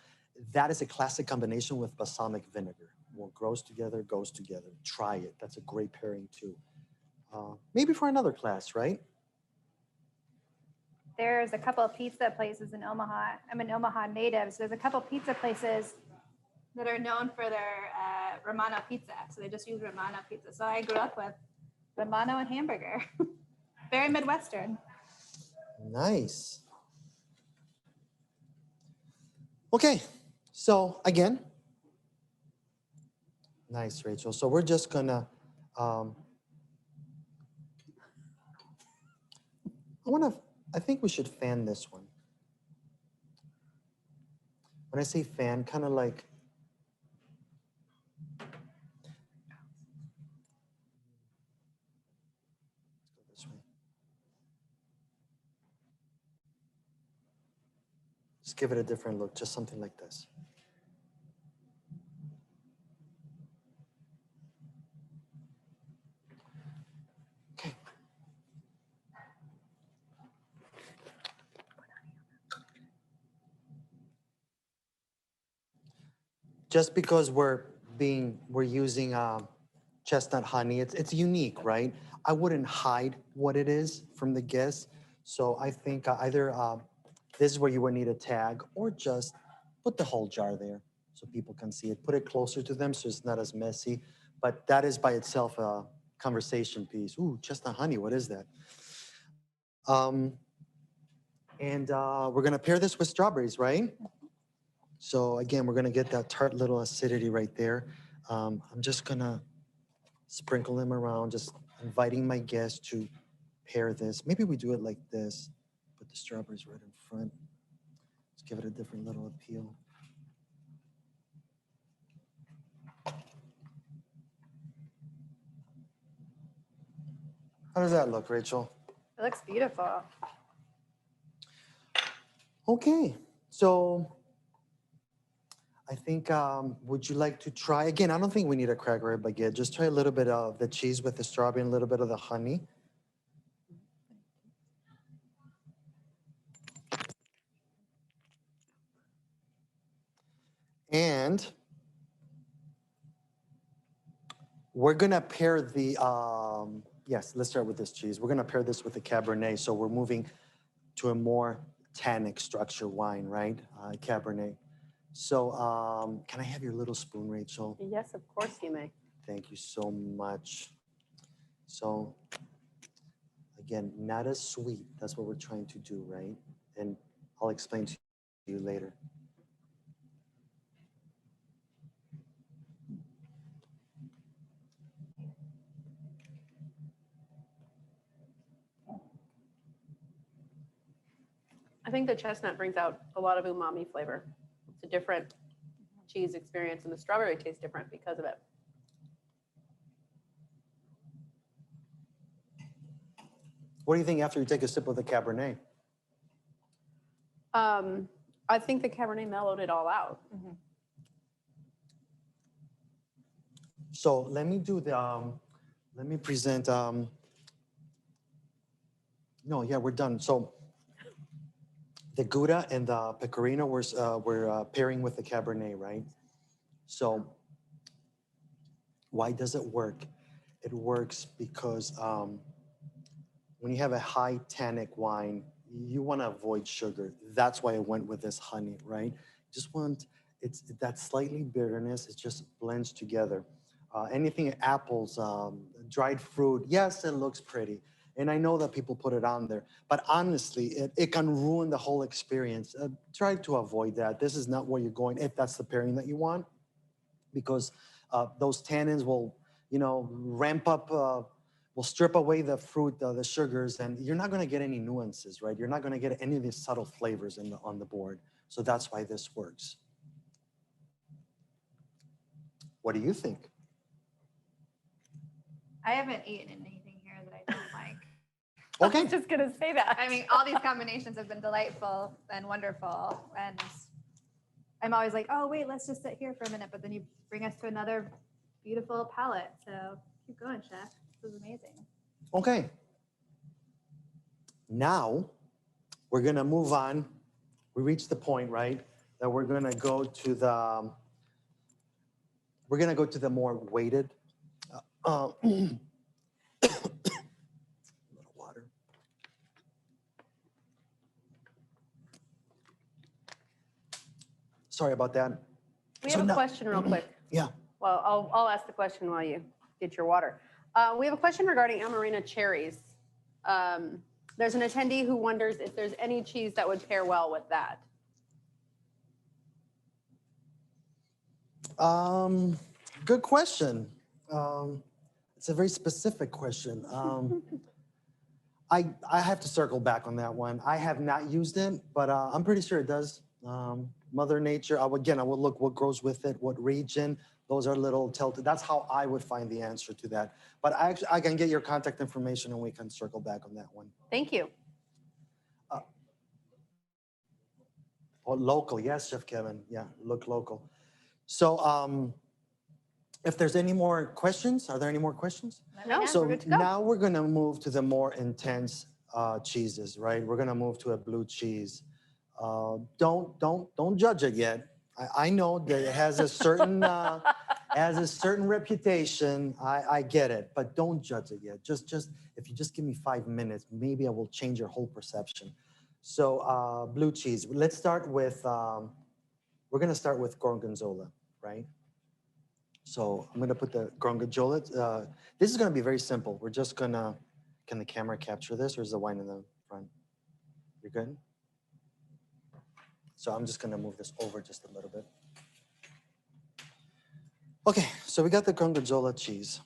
That is a classic combination with balsamic vinegar. What grows together, goes together. Try it, that's a great pairing too. Maybe for another class, right? There's a couple of pizza places in Omaha. I'm an Omaha native, so there's a couple pizza places that are known for their Romano pizza. So they just use Romano pizza. So I grew up with Romano and hamburger. Very Midwestern. Nice. Okay, so again, nice, Rachel. So we're just gonna, I think we should fan this one. When I say fan, kind of like, let's go this way. Just give it a different look, just something like this. Okay. Just because we're using chestnut honey, it's unique, right? I wouldn't hide what it is from the guests. So I think either this is where you would need a tag or just put the whole jar there so people can see it. Put it closer to them so it's not as messy. But that is by itself a conversation piece. Ooh, chestnut honey, what is that? And we're gonna pair this with strawberries, right? So again, we're gonna get that tart little acidity right there. I'm just gonna sprinkle them around, just inviting my guests to pair this. Maybe we do it like this, put the strawberries right in front. Let's give it a different little appeal. How does that look, Rachel? It looks beautiful. Okay, so I think, would you like to try, again, I don't think we need a cracker or a baguette. Just try a little bit of the cheese with the strawberry and a little bit of the honey. And we're gonna pair the, yes, let's start with this cheese. We're gonna pair this with the Cabernet. So we're moving to a more tannic structure wine, right? Cabernet. So can I have your little spoon, Rachel? Yes, of course you may. Thank you so much. So again, not as sweet. That's what we're trying to do, right? And I'll explain to you later. I think the chestnut brings out a lot of umami flavor. It's a different cheese experience, and the strawberry tastes different because of it. What do you think after you take a sip of the Cabernet? I think the Cabernet mellowed it all out. So let me do the, let me present, no, yeah, we're done. So the Gouda and the Pecorino we're pairing with the Cabernet, right? So why does it work? It works because when you have a high tannic wine, you want to avoid sugar. That's why I went with this honey, right? Just want, it's that slightly bitterness, it just blends together. Anything apples, dried fruit, yes, it looks pretty. And I know that people put it on there, but honestly, it can ruin the whole experience. Try to avoid that. This is not where you're going if that's the pairing that you want, because those tannins will, ramp up, will strip away the fruit, the sugars, and you're not gonna get any nuances, right? You're not gonna get any of these subtle flavors on the board. So that's why this works. What do you think? I haven't eaten anything here that I don't like. Okay. I was just gonna say that. I mean, all these combinations have been delightful and wonderful. And I'm always like, oh, wait, let's just sit here for a minute. But then you bring us to another beautiful palette. So keep going, chef. This is amazing. Okay. Now we're gonna move on. We reached the point, right, that we're gonna go to the more weighted. A little water. Sorry about that. We So have a now- question real quick. Yeah. Well, I'll ask the question while you get your water. We have a question regarding Amarena cherries. There's an attendee who wonders if there's any cheese that would pair well with that. Good question. It's a very specific question. I have to circle back on that one. I have not used it, but I'm pretty sure it does. Mother Nature, I would look what grows with it, what region. Those are little telltale. That's how I would find the answer to that. But I can get your contact information and we can circle back on that one. Thank you. Local, yes, Chef Kevin. Yeah, look local. So if there's any more questions, are there any more questions? No, So we're good to go. now we're gonna move to the more intense cheeses, right? We're gonna move to a blue cheese. Don't judge it yet. I know that it has a certain has a certain reputation. I get it, but don't judge it yet. Just if you just give me 5 minutes, maybe I will change your whole perception. So blue cheese. Let's start with. We're gonna start with gorgonzola, right? So I'm gonna put the gorgonzola. This is gonna be very simple. We're just gonna. Can the camera capture this, or is the wine in the front? You're good. So I'm just gonna move this over just a little bit. Okay, so we got the gorgonzola cheese.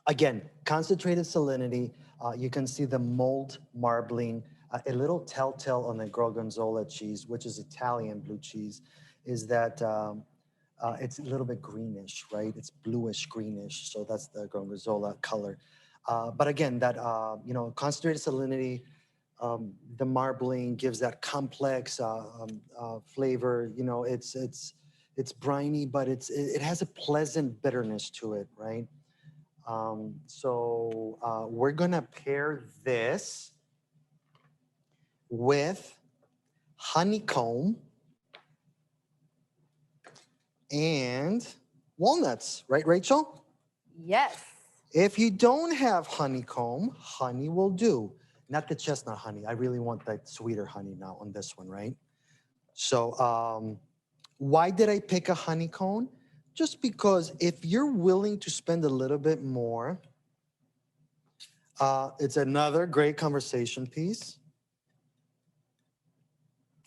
Again, concentrated salinity. You can see the mold marbling. A little telltale on the gorgonzola cheese, which is Italian blue cheese, is that it's a little bit greenish, right? It's bluish greenish, so that's the gorgonzola color. But again, that concentrated salinity, the marbling gives that complex flavor. You know, it's briny, but it has a pleasant bitterness to it, right? So we're gonna pair this with honeycomb and walnuts, right, Rachel? Yes. If you don't have honeycomb, honey will do. Not the chestnut honey. I really want that sweeter honey now on this one, right? So why did I pick a honeycomb? Just because if you're willing to spend a little bit more, it's another great conversation piece.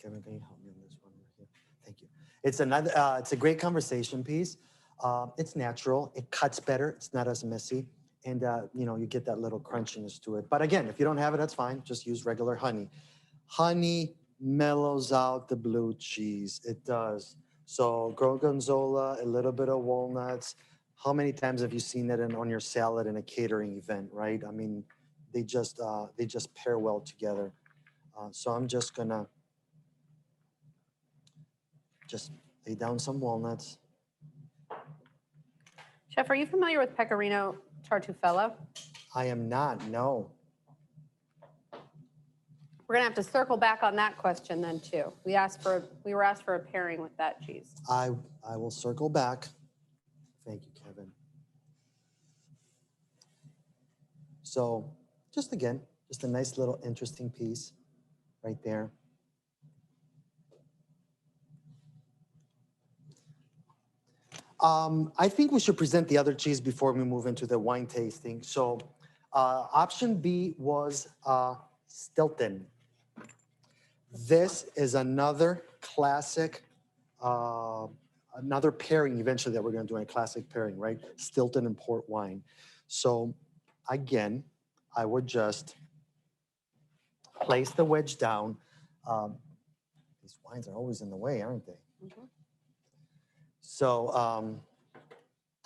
Kevin, can you help me on this one right here? Thank you. It's another. It's a great conversation piece. It's natural. It cuts better. It's not as messy, and you get that little crunchiness to it. But again, if you don't have it, that's fine. Just use regular honey. Honey mellows out the blue cheese. It does. So gorgonzola, a little bit of walnuts. How many times have you seen that on your salad in a catering event, right? I mean, they just pair well together. So I'm just gonna just lay down some walnuts. Chef, are you familiar with pecorino tartuffello? I am not, no. We're gonna have to circle back on that question then too. We were asked for a pairing with that cheese. I will circle back. Thank you, Kevin. So just again, just a nice little interesting piece right there. I think we should present the other cheese before we move into the wine tasting. So option B was Stilton. This is another classic, another pairing eventually that we're going to do, a classic pairing, right? Stilton and port wine. So again, I would just place the wedge down. These wines are always in the way, aren't they? Mhm. So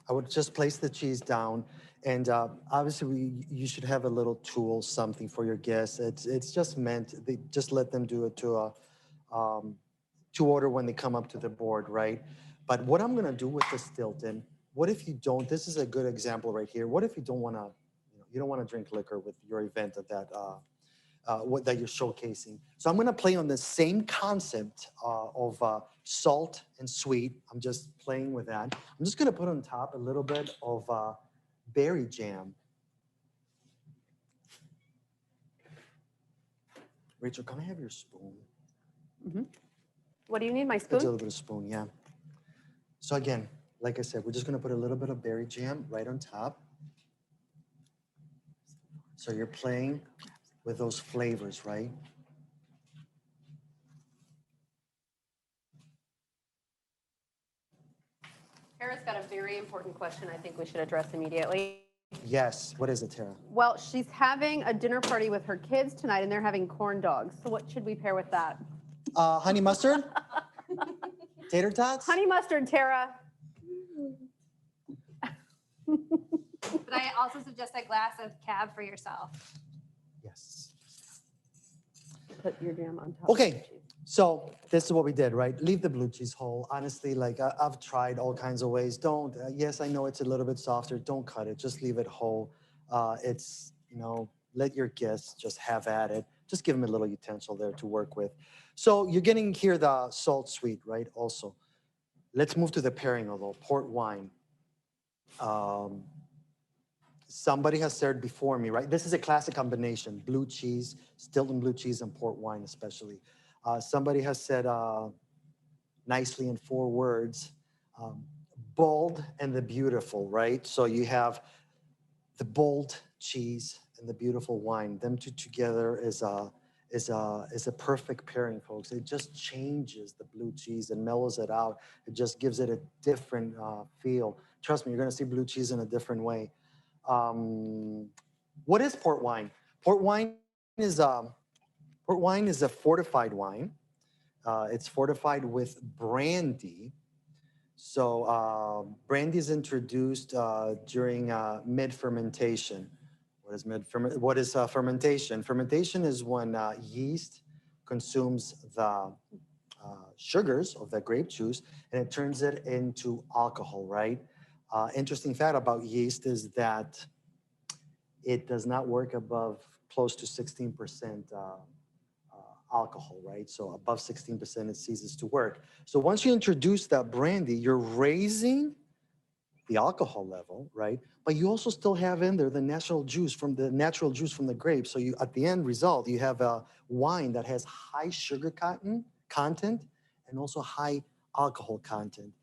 I would just place the cheese down, and obviously you should have a little tool, something for your guests. It's just meant, just let them do it to order when they come up to the board, right? But what I'm gonna do with the Stilton, what if you don't? This is a good example right here. What if you don't wanna, you don't wanna drink liquor with your event at that that you're showcasing. So I'm gonna play on the same concept of salt and sweet. I'm just playing with that. I'm just gonna put on top a little bit of berry jam. Rachel, can I have your spoon? What do you need, my A spoon? little bit of spoon, yeah. So again, like I said, we're just gonna put a little bit of berry jam right on top. So you're playing with those flavors, right? Tara's got a very important question I think we should address immediately. Yes, what is it, Tara? Well, she's having a dinner party with her kids tonight and they're having corn dogs. So what should we pair with that? Honey mustard? Tater tots? Honey mustard, Tara. But I also suggest a glass of cab for yourself. Yes. Put your jam on top. Okay, so this is what we did, right? Leave the blue cheese whole. Honestly, like I've tried all kinds of ways. Don't, yes, I know it's a little bit softer. Don't cut it, just leave it whole. It's, let your guests just have at it. Just give them a little utensil there to work with. So you're getting here the salt sweet, right? Also, let's move to the pairing, although port wine. Somebody has said before me, right? This is a classic combination: blue cheese, Stilton blue cheese, and port wine, especially. Somebody has said nicely in 4 words, bold and the beautiful, right? So you have the bold cheese and the beautiful wine. Them two together is a perfect pairing, folks. It just changes the blue cheese and mellows it out. It just gives it a different feel. Trust me, you're gonna see blue cheese in a different way. What is port wine? Port wine is a fortified wine. It's fortified with brandy. So brandy is introduced during mid-fermentation. What is fermentation? Fermentation is when yeast consumes the sugars of the grape juice and it turns it into alcohol, right? Interesting fact about yeast is that it does not work above close to 16% alcohol, right? So above 16%, it ceases to work. So once you introduce that brandy, you're raising the alcohol level, right? But you also still have in there the natural juice from the grape. So you, at the end result, you have a wine that has high sugar content and also high alcohol content.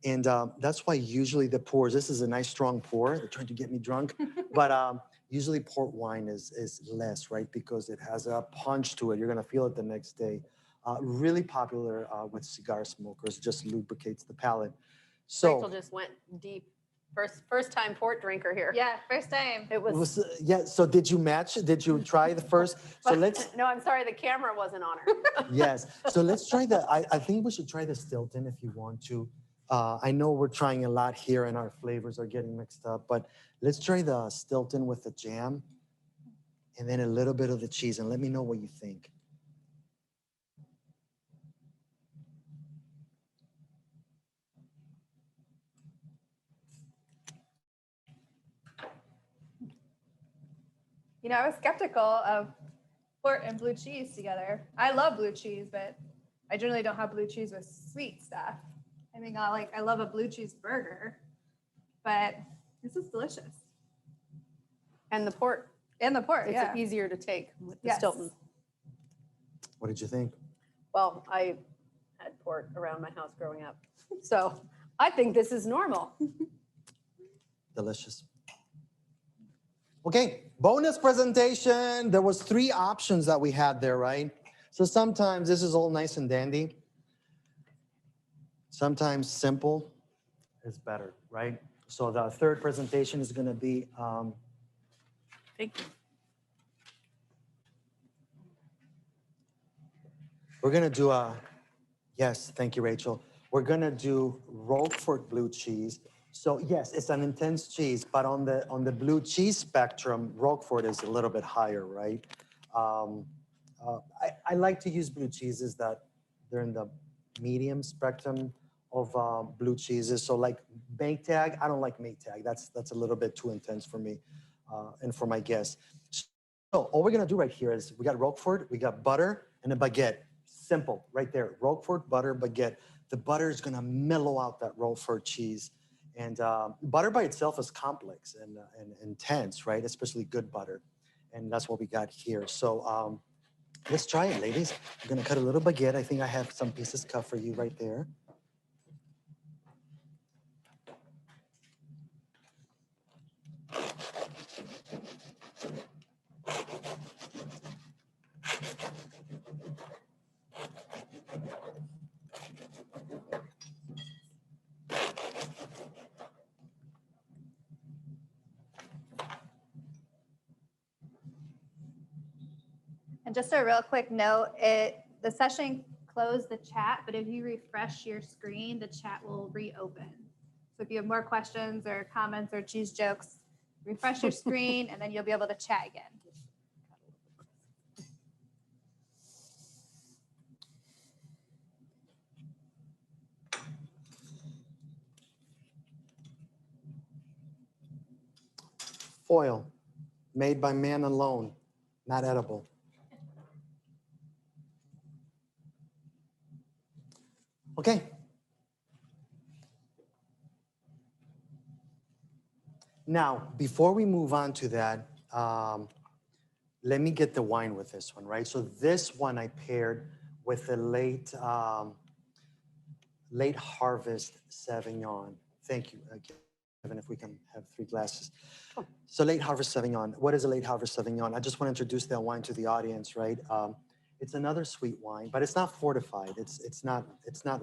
And that's why usually the pours, this is a nice strong pour. They're trying to get me drunk, but usually port wine is less, right? Because it has a punch to it. You're gonna feel it the next day. Really popular with cigar smokers, just lubricates the palate. So Rachel just went deep. First time port drinker here. Yeah, first time. It was. yeah, so did you match? Did you try the first? So let's, No, I'm sorry, the camera wasn't on her. yes. So let's try I think we should try the Stilton if you want to. I know we're trying a lot here and our flavors are getting mixed up, but let's try the Stilton with the jam and then a little bit of the cheese and let me know what you think. You know, I was skeptical of port and blue cheese together. I love blue cheese, but I generally don't have blue cheese with sweet stuff. I mean, I love a blue cheese burger, but this is delicious. And the port, And the port, it's yeah. easier to take with the Yes. Stilton. What did you think? Well, I had port around my house growing up. So I think this is normal. Delicious. Okay, bonus presentation. There was 3 options that we had there, right? So sometimes this is all nice and dandy. Sometimes simple is better, right? So the 3rd presentation is gonna be, Thank you. we're gonna do yes, thank you, Rachel. We're gonna do Roquefort blue cheese. So yes, it's an intense cheese, but on the blue cheese spectrum, Roquefort is a little bit higher, right? I like to use blue cheeses that they're in the medium spectrum of blue cheeses. So like Maytag, I don't like Maytag. That's a little bit too intense for me and for my guests. So all we're gonna do right here is we got Roquefort, we got butter and a baguette. Simple, right there. Roquefort, butter, baguette. The butter is gonna mellow out that Roquefort cheese. And butter by itself is complex and intense, right? Especially good butter. And that's what we got here. So let's try it, ladies. I'm gonna cut a little baguette. I think I have some pieces cut for you right there. And just a real quick note, the session closed the chat, but if you refresh your screen, the chat will reopen. So if you have more questions or comments or cheese jokes, refresh your screen and then you'll be able to chat again. Foil, made by man alone, not edible. Okay. Now, before we move on to that, let me get the wine with this one, right? So this one I paired with the late harvest Sauvignon. Thank you, Kevin, if we can have 3 glasses. So late harvest Sauvignon. What is a late harvest Sauvignon? I just want to introduce that wine to the audience, right? It's another sweet wine, but it's not fortified. It's not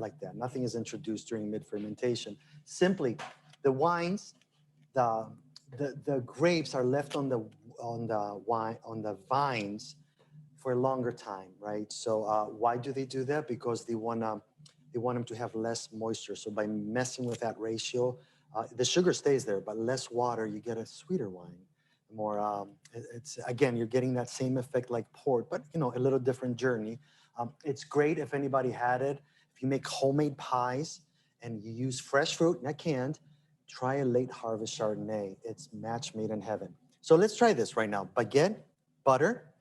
like that. Nothing is introduced during mid-fermentation. Simply, the wines, the grapes are left on the vines for a longer time, right? So why do they do that? Because they want them to have less moisture. So by messing with that ratio, the sugar stays there, but less water, you get a sweeter wine. More, it's again, you're getting that same effect like port, but a little different journey. It's great if anybody had it. If you make homemade pies and you use fresh fruit, not canned, try a late harvest Chardonnay. It's match made in heaven. So let's try this right now. Baguette, butter,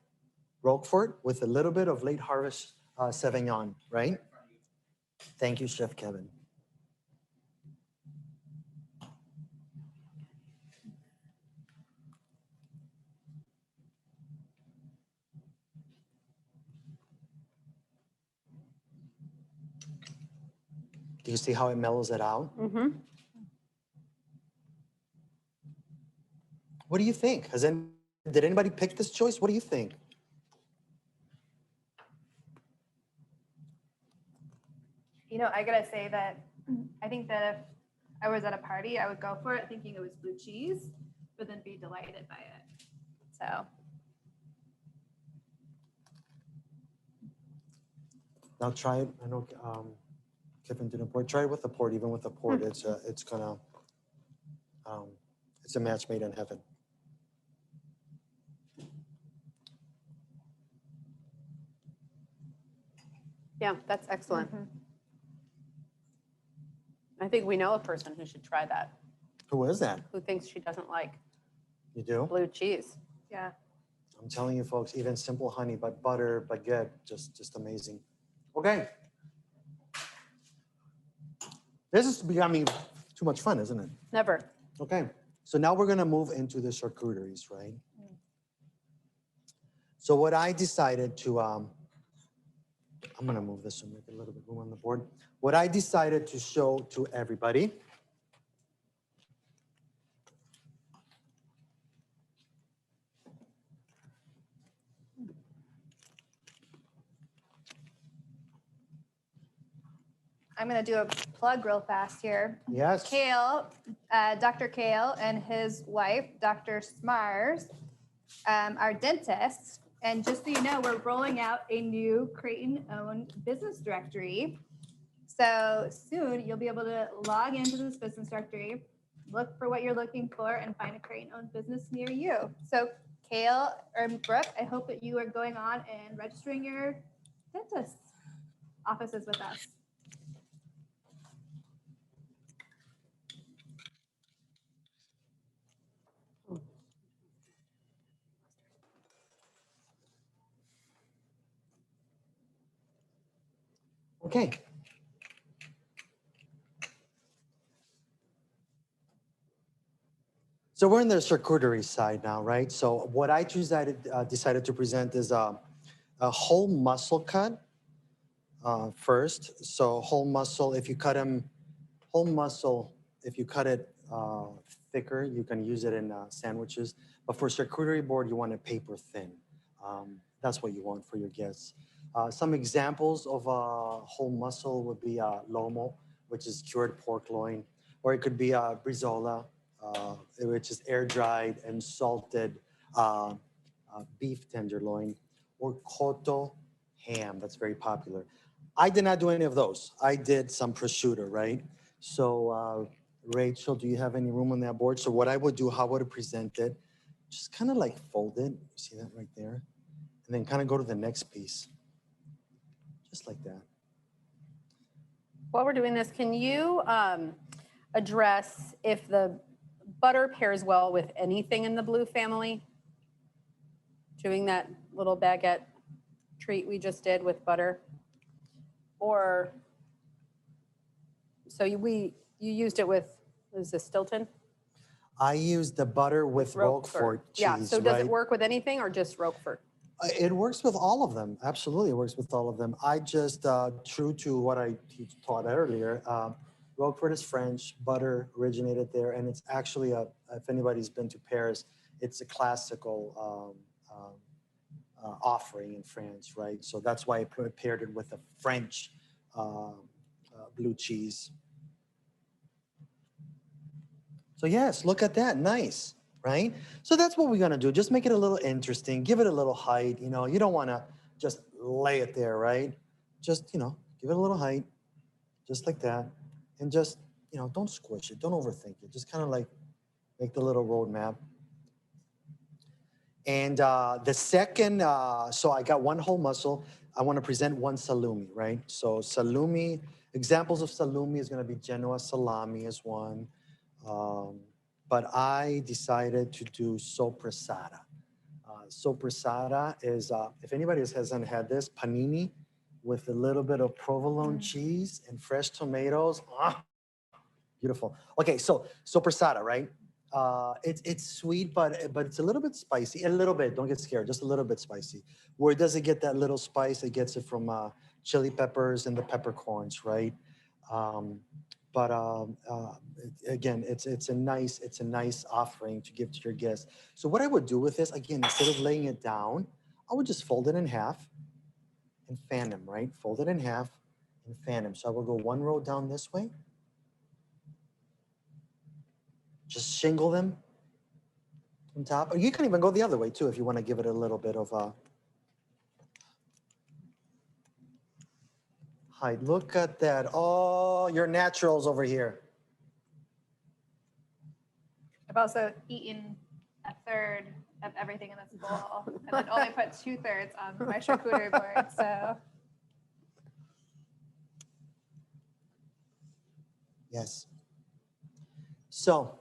Roquefort with a little bit of late harvest Sauvignon, right? Thank you, Chef Kevin. Do you see how it mellows it out? Mm-hmm. What do you think? Did anybody pick this choice? What do you think? I gotta say that I think that if I was at a party, I would go for it thinking it was blue cheese, but then be delighted by it. So Now try it. I know Kevin didn't pour. Try it with the port. Even with the port, it's a match made in heaven. Yeah, that's excellent. I think we know a person who should try that, Who is that? who thinks she doesn't like You do? blue cheese. yeah. I'm telling you, folks. Even simple honey, but butter, baguette, just amazing. Okay. This is becoming too much fun, isn't it? Never. Okay. So now we're gonna move into the charcuteries, right? So what I decided to, I'm gonna move this and make a little bit room on the board. What I decided to show to everybody I'm gonna do a plug real fast here. Yes. Kale, Dr. Kale and his wife, Dr. Smars, are dentists. And just so you know, we're rolling out a new Creighton-owned business directory. So soon you'll be able to log into this business directory, look for what you're looking for, and find a Creighton-owned business near you. So Kale or Brooke, I hope that you are going on and registering your dentist offices with us. Okay. So we're in the charcuterie side now, right? So what I decided to present is a whole mussel cut first. So whole mussel, if you cut them, whole mussel, if you cut it thicker, you can use it in sandwiches. But for charcuterie board, you want it paper thin. That's what you want for your guests. Some examples of whole mussel would be lomo, which is cured pork loin, or it could be brizola, which is air dried and salted beef tenderloin, or koto ham. That's very popular. I did not do any of those. I did some prosciutto, right? So, Rachel, do you have any room on that board? So what I would do, how I would present it, just kind of like fold it. You see that right there? And then kind of go to the next piece. Just like that. While we're doing this, can you address if the butter pairs well with anything in the blue family? Doing that little baguette treat we just did with butter? Or, so you used it with, is this Stilton? I use the butter with Roquefort cheese, Yeah, so does it right? work with anything or just Roquefort? It works with all of them. Absolutely, it works with all of them. I just, true to what I taught earlier, Roquefort is French, butter originated there, and it's actually if anybody's been to Paris, it's a classical offering in France, right? So that's why I paired it with a French blue cheese. So yes, look at that, nice, right? So that's what we're gonna do. Just make it a little interesting, give it a little height. You know, you don't wanna just lay it there, right? Just, you know, give it a little height, just like that. And just, you know, don't squish it, don't overthink it. Just kind of like make the little roadmap. And the second, so I got one whole mussel. I wanna present one salumi, right? So salumi, examples of salumi is gonna be Genoa salami is one. But I decided to do sopressata. Sopressata is, if anybody hasn't had this, panini with a little bit of provolone cheese and fresh tomatoes. Beautiful. Okay, so sopressata, right? It's sweet, but it's a little bit spicy. A little bit, don't get scared, just a little bit spicy. Where does it get that little spice? It gets it from chili peppers and the peppercorns, right? But again, it's a nice offering to give to your guests. So what I would do with this, again, instead of laying it down, I would just fold it in half and fan them, right? Fold it in half and fan them. So I will go one row down this way. Just shingle them on top. Or you can even go the other way too if you want to give it a little bit of height. Look at that. Oh, your naturals over here. I've also eaten a third of everything in this bowl and then only put 2/3 on my charcuterie board. So Yes. So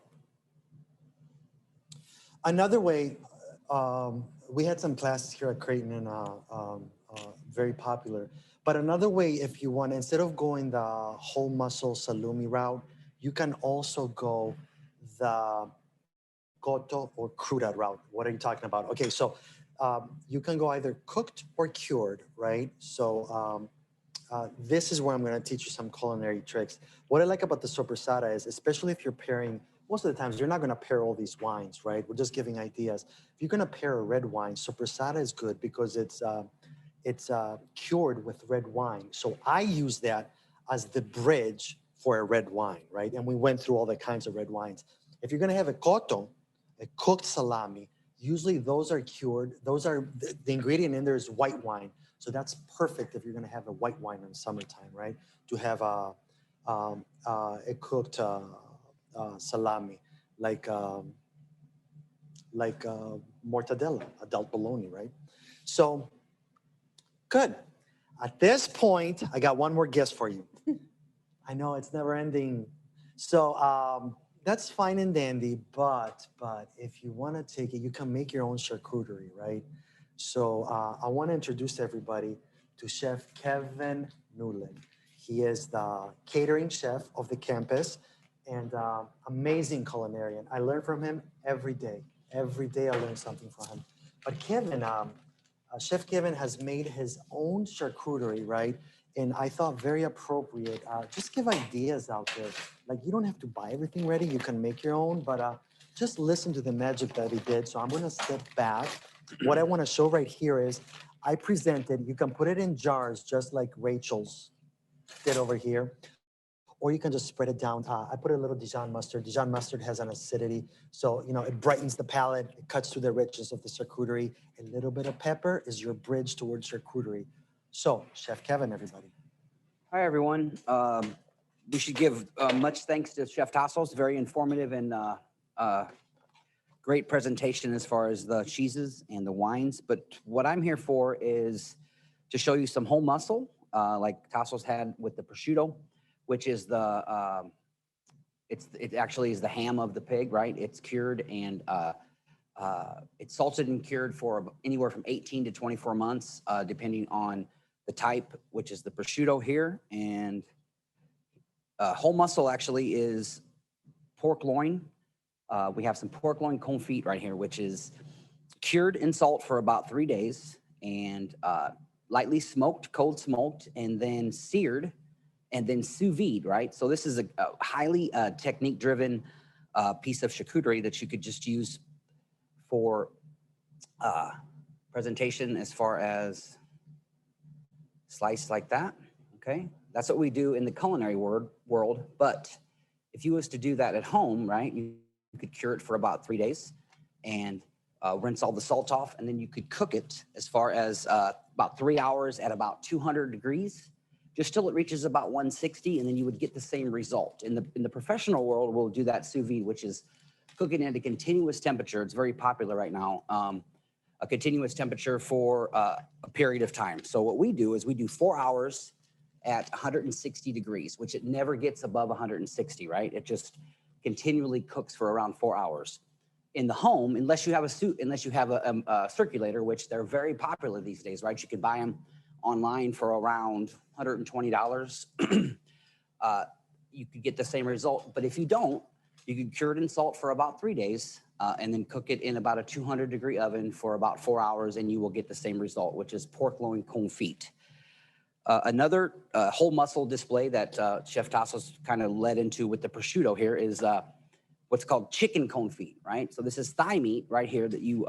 another way, we had some classes here at Creighton and very popular. But another way, if you want, instead of going the whole muscle salumi route, you can also go the cotto or cruda route. What are you talking about? Okay, so you can go either cooked or cured, right? So this is where I'm going to teach you some culinary tricks. What I like about the sopressata is, especially if you're pairing, most of the times you're not going to pair all these wines, right? We're just giving ideas. If you're going to pair a red wine, sopressata is good because it's cured with red wine. So I use that as the bridge for a red wine, right? And we went through all the kinds of red wines. If you're going to have a cotto, a cooked salami, usually those are cured. Those are the ingredient in there is white wine. So that's perfect if you're going to have a white wine in summertime, right? To have a cooked salami, like mortadella, adult bologna, right? So good. At this point, I got one more guess for you. I know it's never ending. So that's fine and dandy, but if you want to take it, you can make your own charcuterie, right? So I want to introduce everybody to Chef Kevin Newland. He is the catering chef of the campus and amazing culinarian. I learn from him every day. Every day I learn something from him. But Kevin, Chef Kevin has made his own charcuterie, right? And I thought very appropriate. Just give ideas out there. Like you don't have to buy everything ready. You can make your own, but just listen to the magic that he did. So I'm gonna step back. What I wanna show right here is I presented, you can put it in jars just like Rachel's did over here. Or you can just spread it down. I put a little Dijon mustard. Dijon mustard has an acidity, so you know it brightens the palate. It cuts through the richness of the charcuterie. A little bit of pepper is your bridge towards charcuterie. So, Chef Kevin, everybody. Hi, everyone. We should give much thanks to Chef Tassos. Very informative and great presentation as far as the cheeses and the wines. But what I'm here for is to show you some whole muscle, like Tassos had with the prosciutto, which is the it actually is the ham of the pig, right? It's cured and it's salted and cured for anywhere from 18 to 24 months, depending on the type, which is the prosciutto here. And whole muscle actually is pork loin We have some pork loin confit right here, which is cured in salt for about 3 days and lightly smoked, cold smoked, and then seared and then sous vide, right? So this is a highly technique-driven piece of charcuterie that you could just use for presentation as far as sliced like that, okay? That's what we do in the culinary world, but if you was to do that at home, right, you could cure it for about 3 days and rinse all the salt off, and then you could cook it as far as about 3 hours at about 200 degrees, just till it reaches about 160, and then you would get the same result. In the professional world, we'll do that sous vide, which is cooking at a continuous temperature. It's very popular right now. A continuous temperature for a period of time. So what we do is we do 4 hours at 160 degrees, which it never gets above 160, right? It just continually cooks for around 4 hours. In the home, unless you have a circulator, which they're very popular these days, right? You can buy them online for around $120. You could get the same result, but if you don't, you can cure it in salt for about 3 days and then cook it in about a 200-degree oven for about 4 hours, and you will get the same result, which is pork loin confit. Another whole muscle display that Chef Tassos kind of led into with the prosciutto here is what's called chicken confit, right? So this is thigh meat right here that you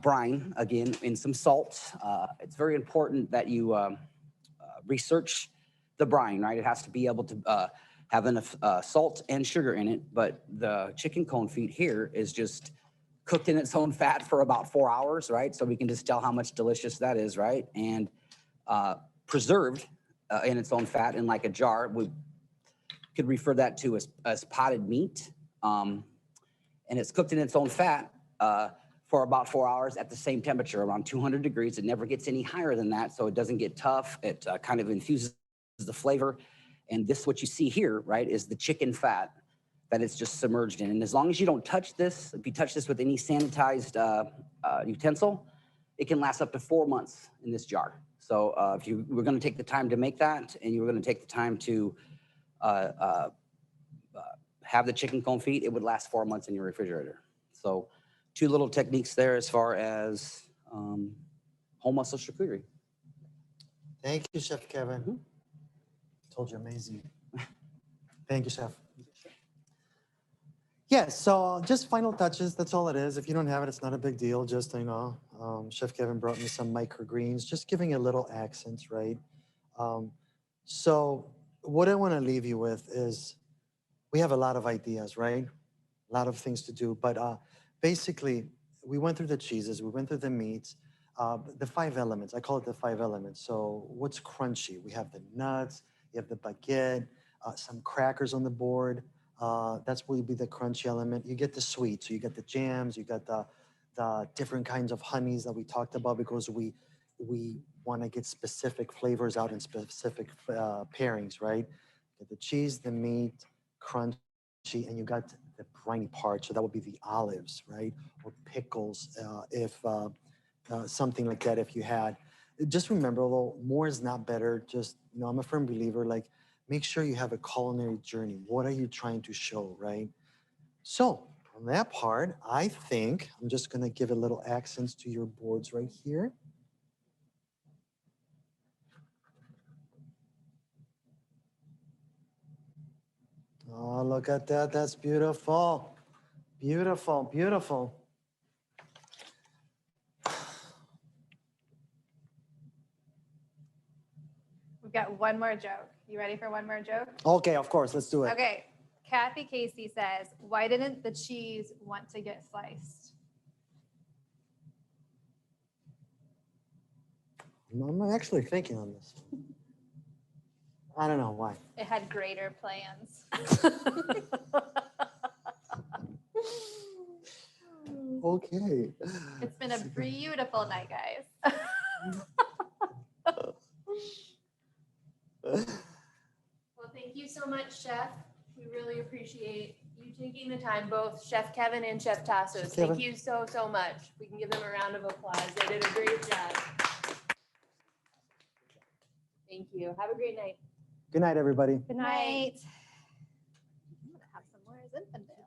brine, again, in some salt. It's very important that you research the brine, right? It has to be able to have enough salt and sugar in it, but the chicken confit here is just cooked in its own fat for about 4 hours, right? So we can just tell how much delicious that is, right? And preserved in its own fat in like a jar. We could refer that to as potted meat. And it's cooked in its own fat for about 4 hours at the same temperature, around 200 degrees. It never gets any higher than that, so it doesn't get tough. It kind of infuses the flavor. And this, what you see here, right, is the chicken fat that it's just submerged in. And as long as you don't touch this, if you touch this with any sanitized utensil, it can last up to 4 months in this jar. So if you were going to take the time to make that, and you were going to take the time to have the chicken confit, it would last 4 months in your refrigerator. So 2 little techniques there as far as whole muscle charcuterie. Thank you, Chef Kevin. Told you amazing. Thank you, Chef. Yeah, so just final touches, that's all it is. If you don't have it, it's not a big deal. Just, Chef Kevin brought me some microgreens, just giving it a little accents, right? So what I want to leave you with is we have a lot of ideas, right? A lot of things to do, but basically we went through the cheeses, we went through the meats, the 5 elements. I call it the 5 elements. So what's crunchy? We have the nuts, you have the baguette, some crackers on the board. That's will be the crunchy element. You get the sweet, so you get the jams, you got the different kinds of honeys that we talked about, because we want to get specific flavors out in specific pairings, right? You get the cheese, the meat, crunchy, and you got the briny part, so that would be the olives, right? Or pickles, if something like that, if you had. Just remember, although more is not better, just, I'm a firm believer, like, make sure you have a culinary journey. What are you trying to show, right? So on that part, I think I'm just gonna give a little accents to your boards right here. Oh, look at that, that's beautiful. Beautiful, beautiful. We've got one more joke. You ready for one more joke? Okay, of course, let's do it. Okay. Kathy Casey says, why didn't the cheese want to get sliced? I'm actually thinking on this. I don't know why. It had greater plans. Okay. It's been a beautiful night, guys. Well, thank you so much, Chef. We really appreciate you taking the time, both Chef Kevin and Chef Tassos. Chef Kevin. Thank you so, so much. We can give them a round of applause. They did a great job. Thank you. Have a great night. Good night, everybody. Good night. I'm gonna have some more in there.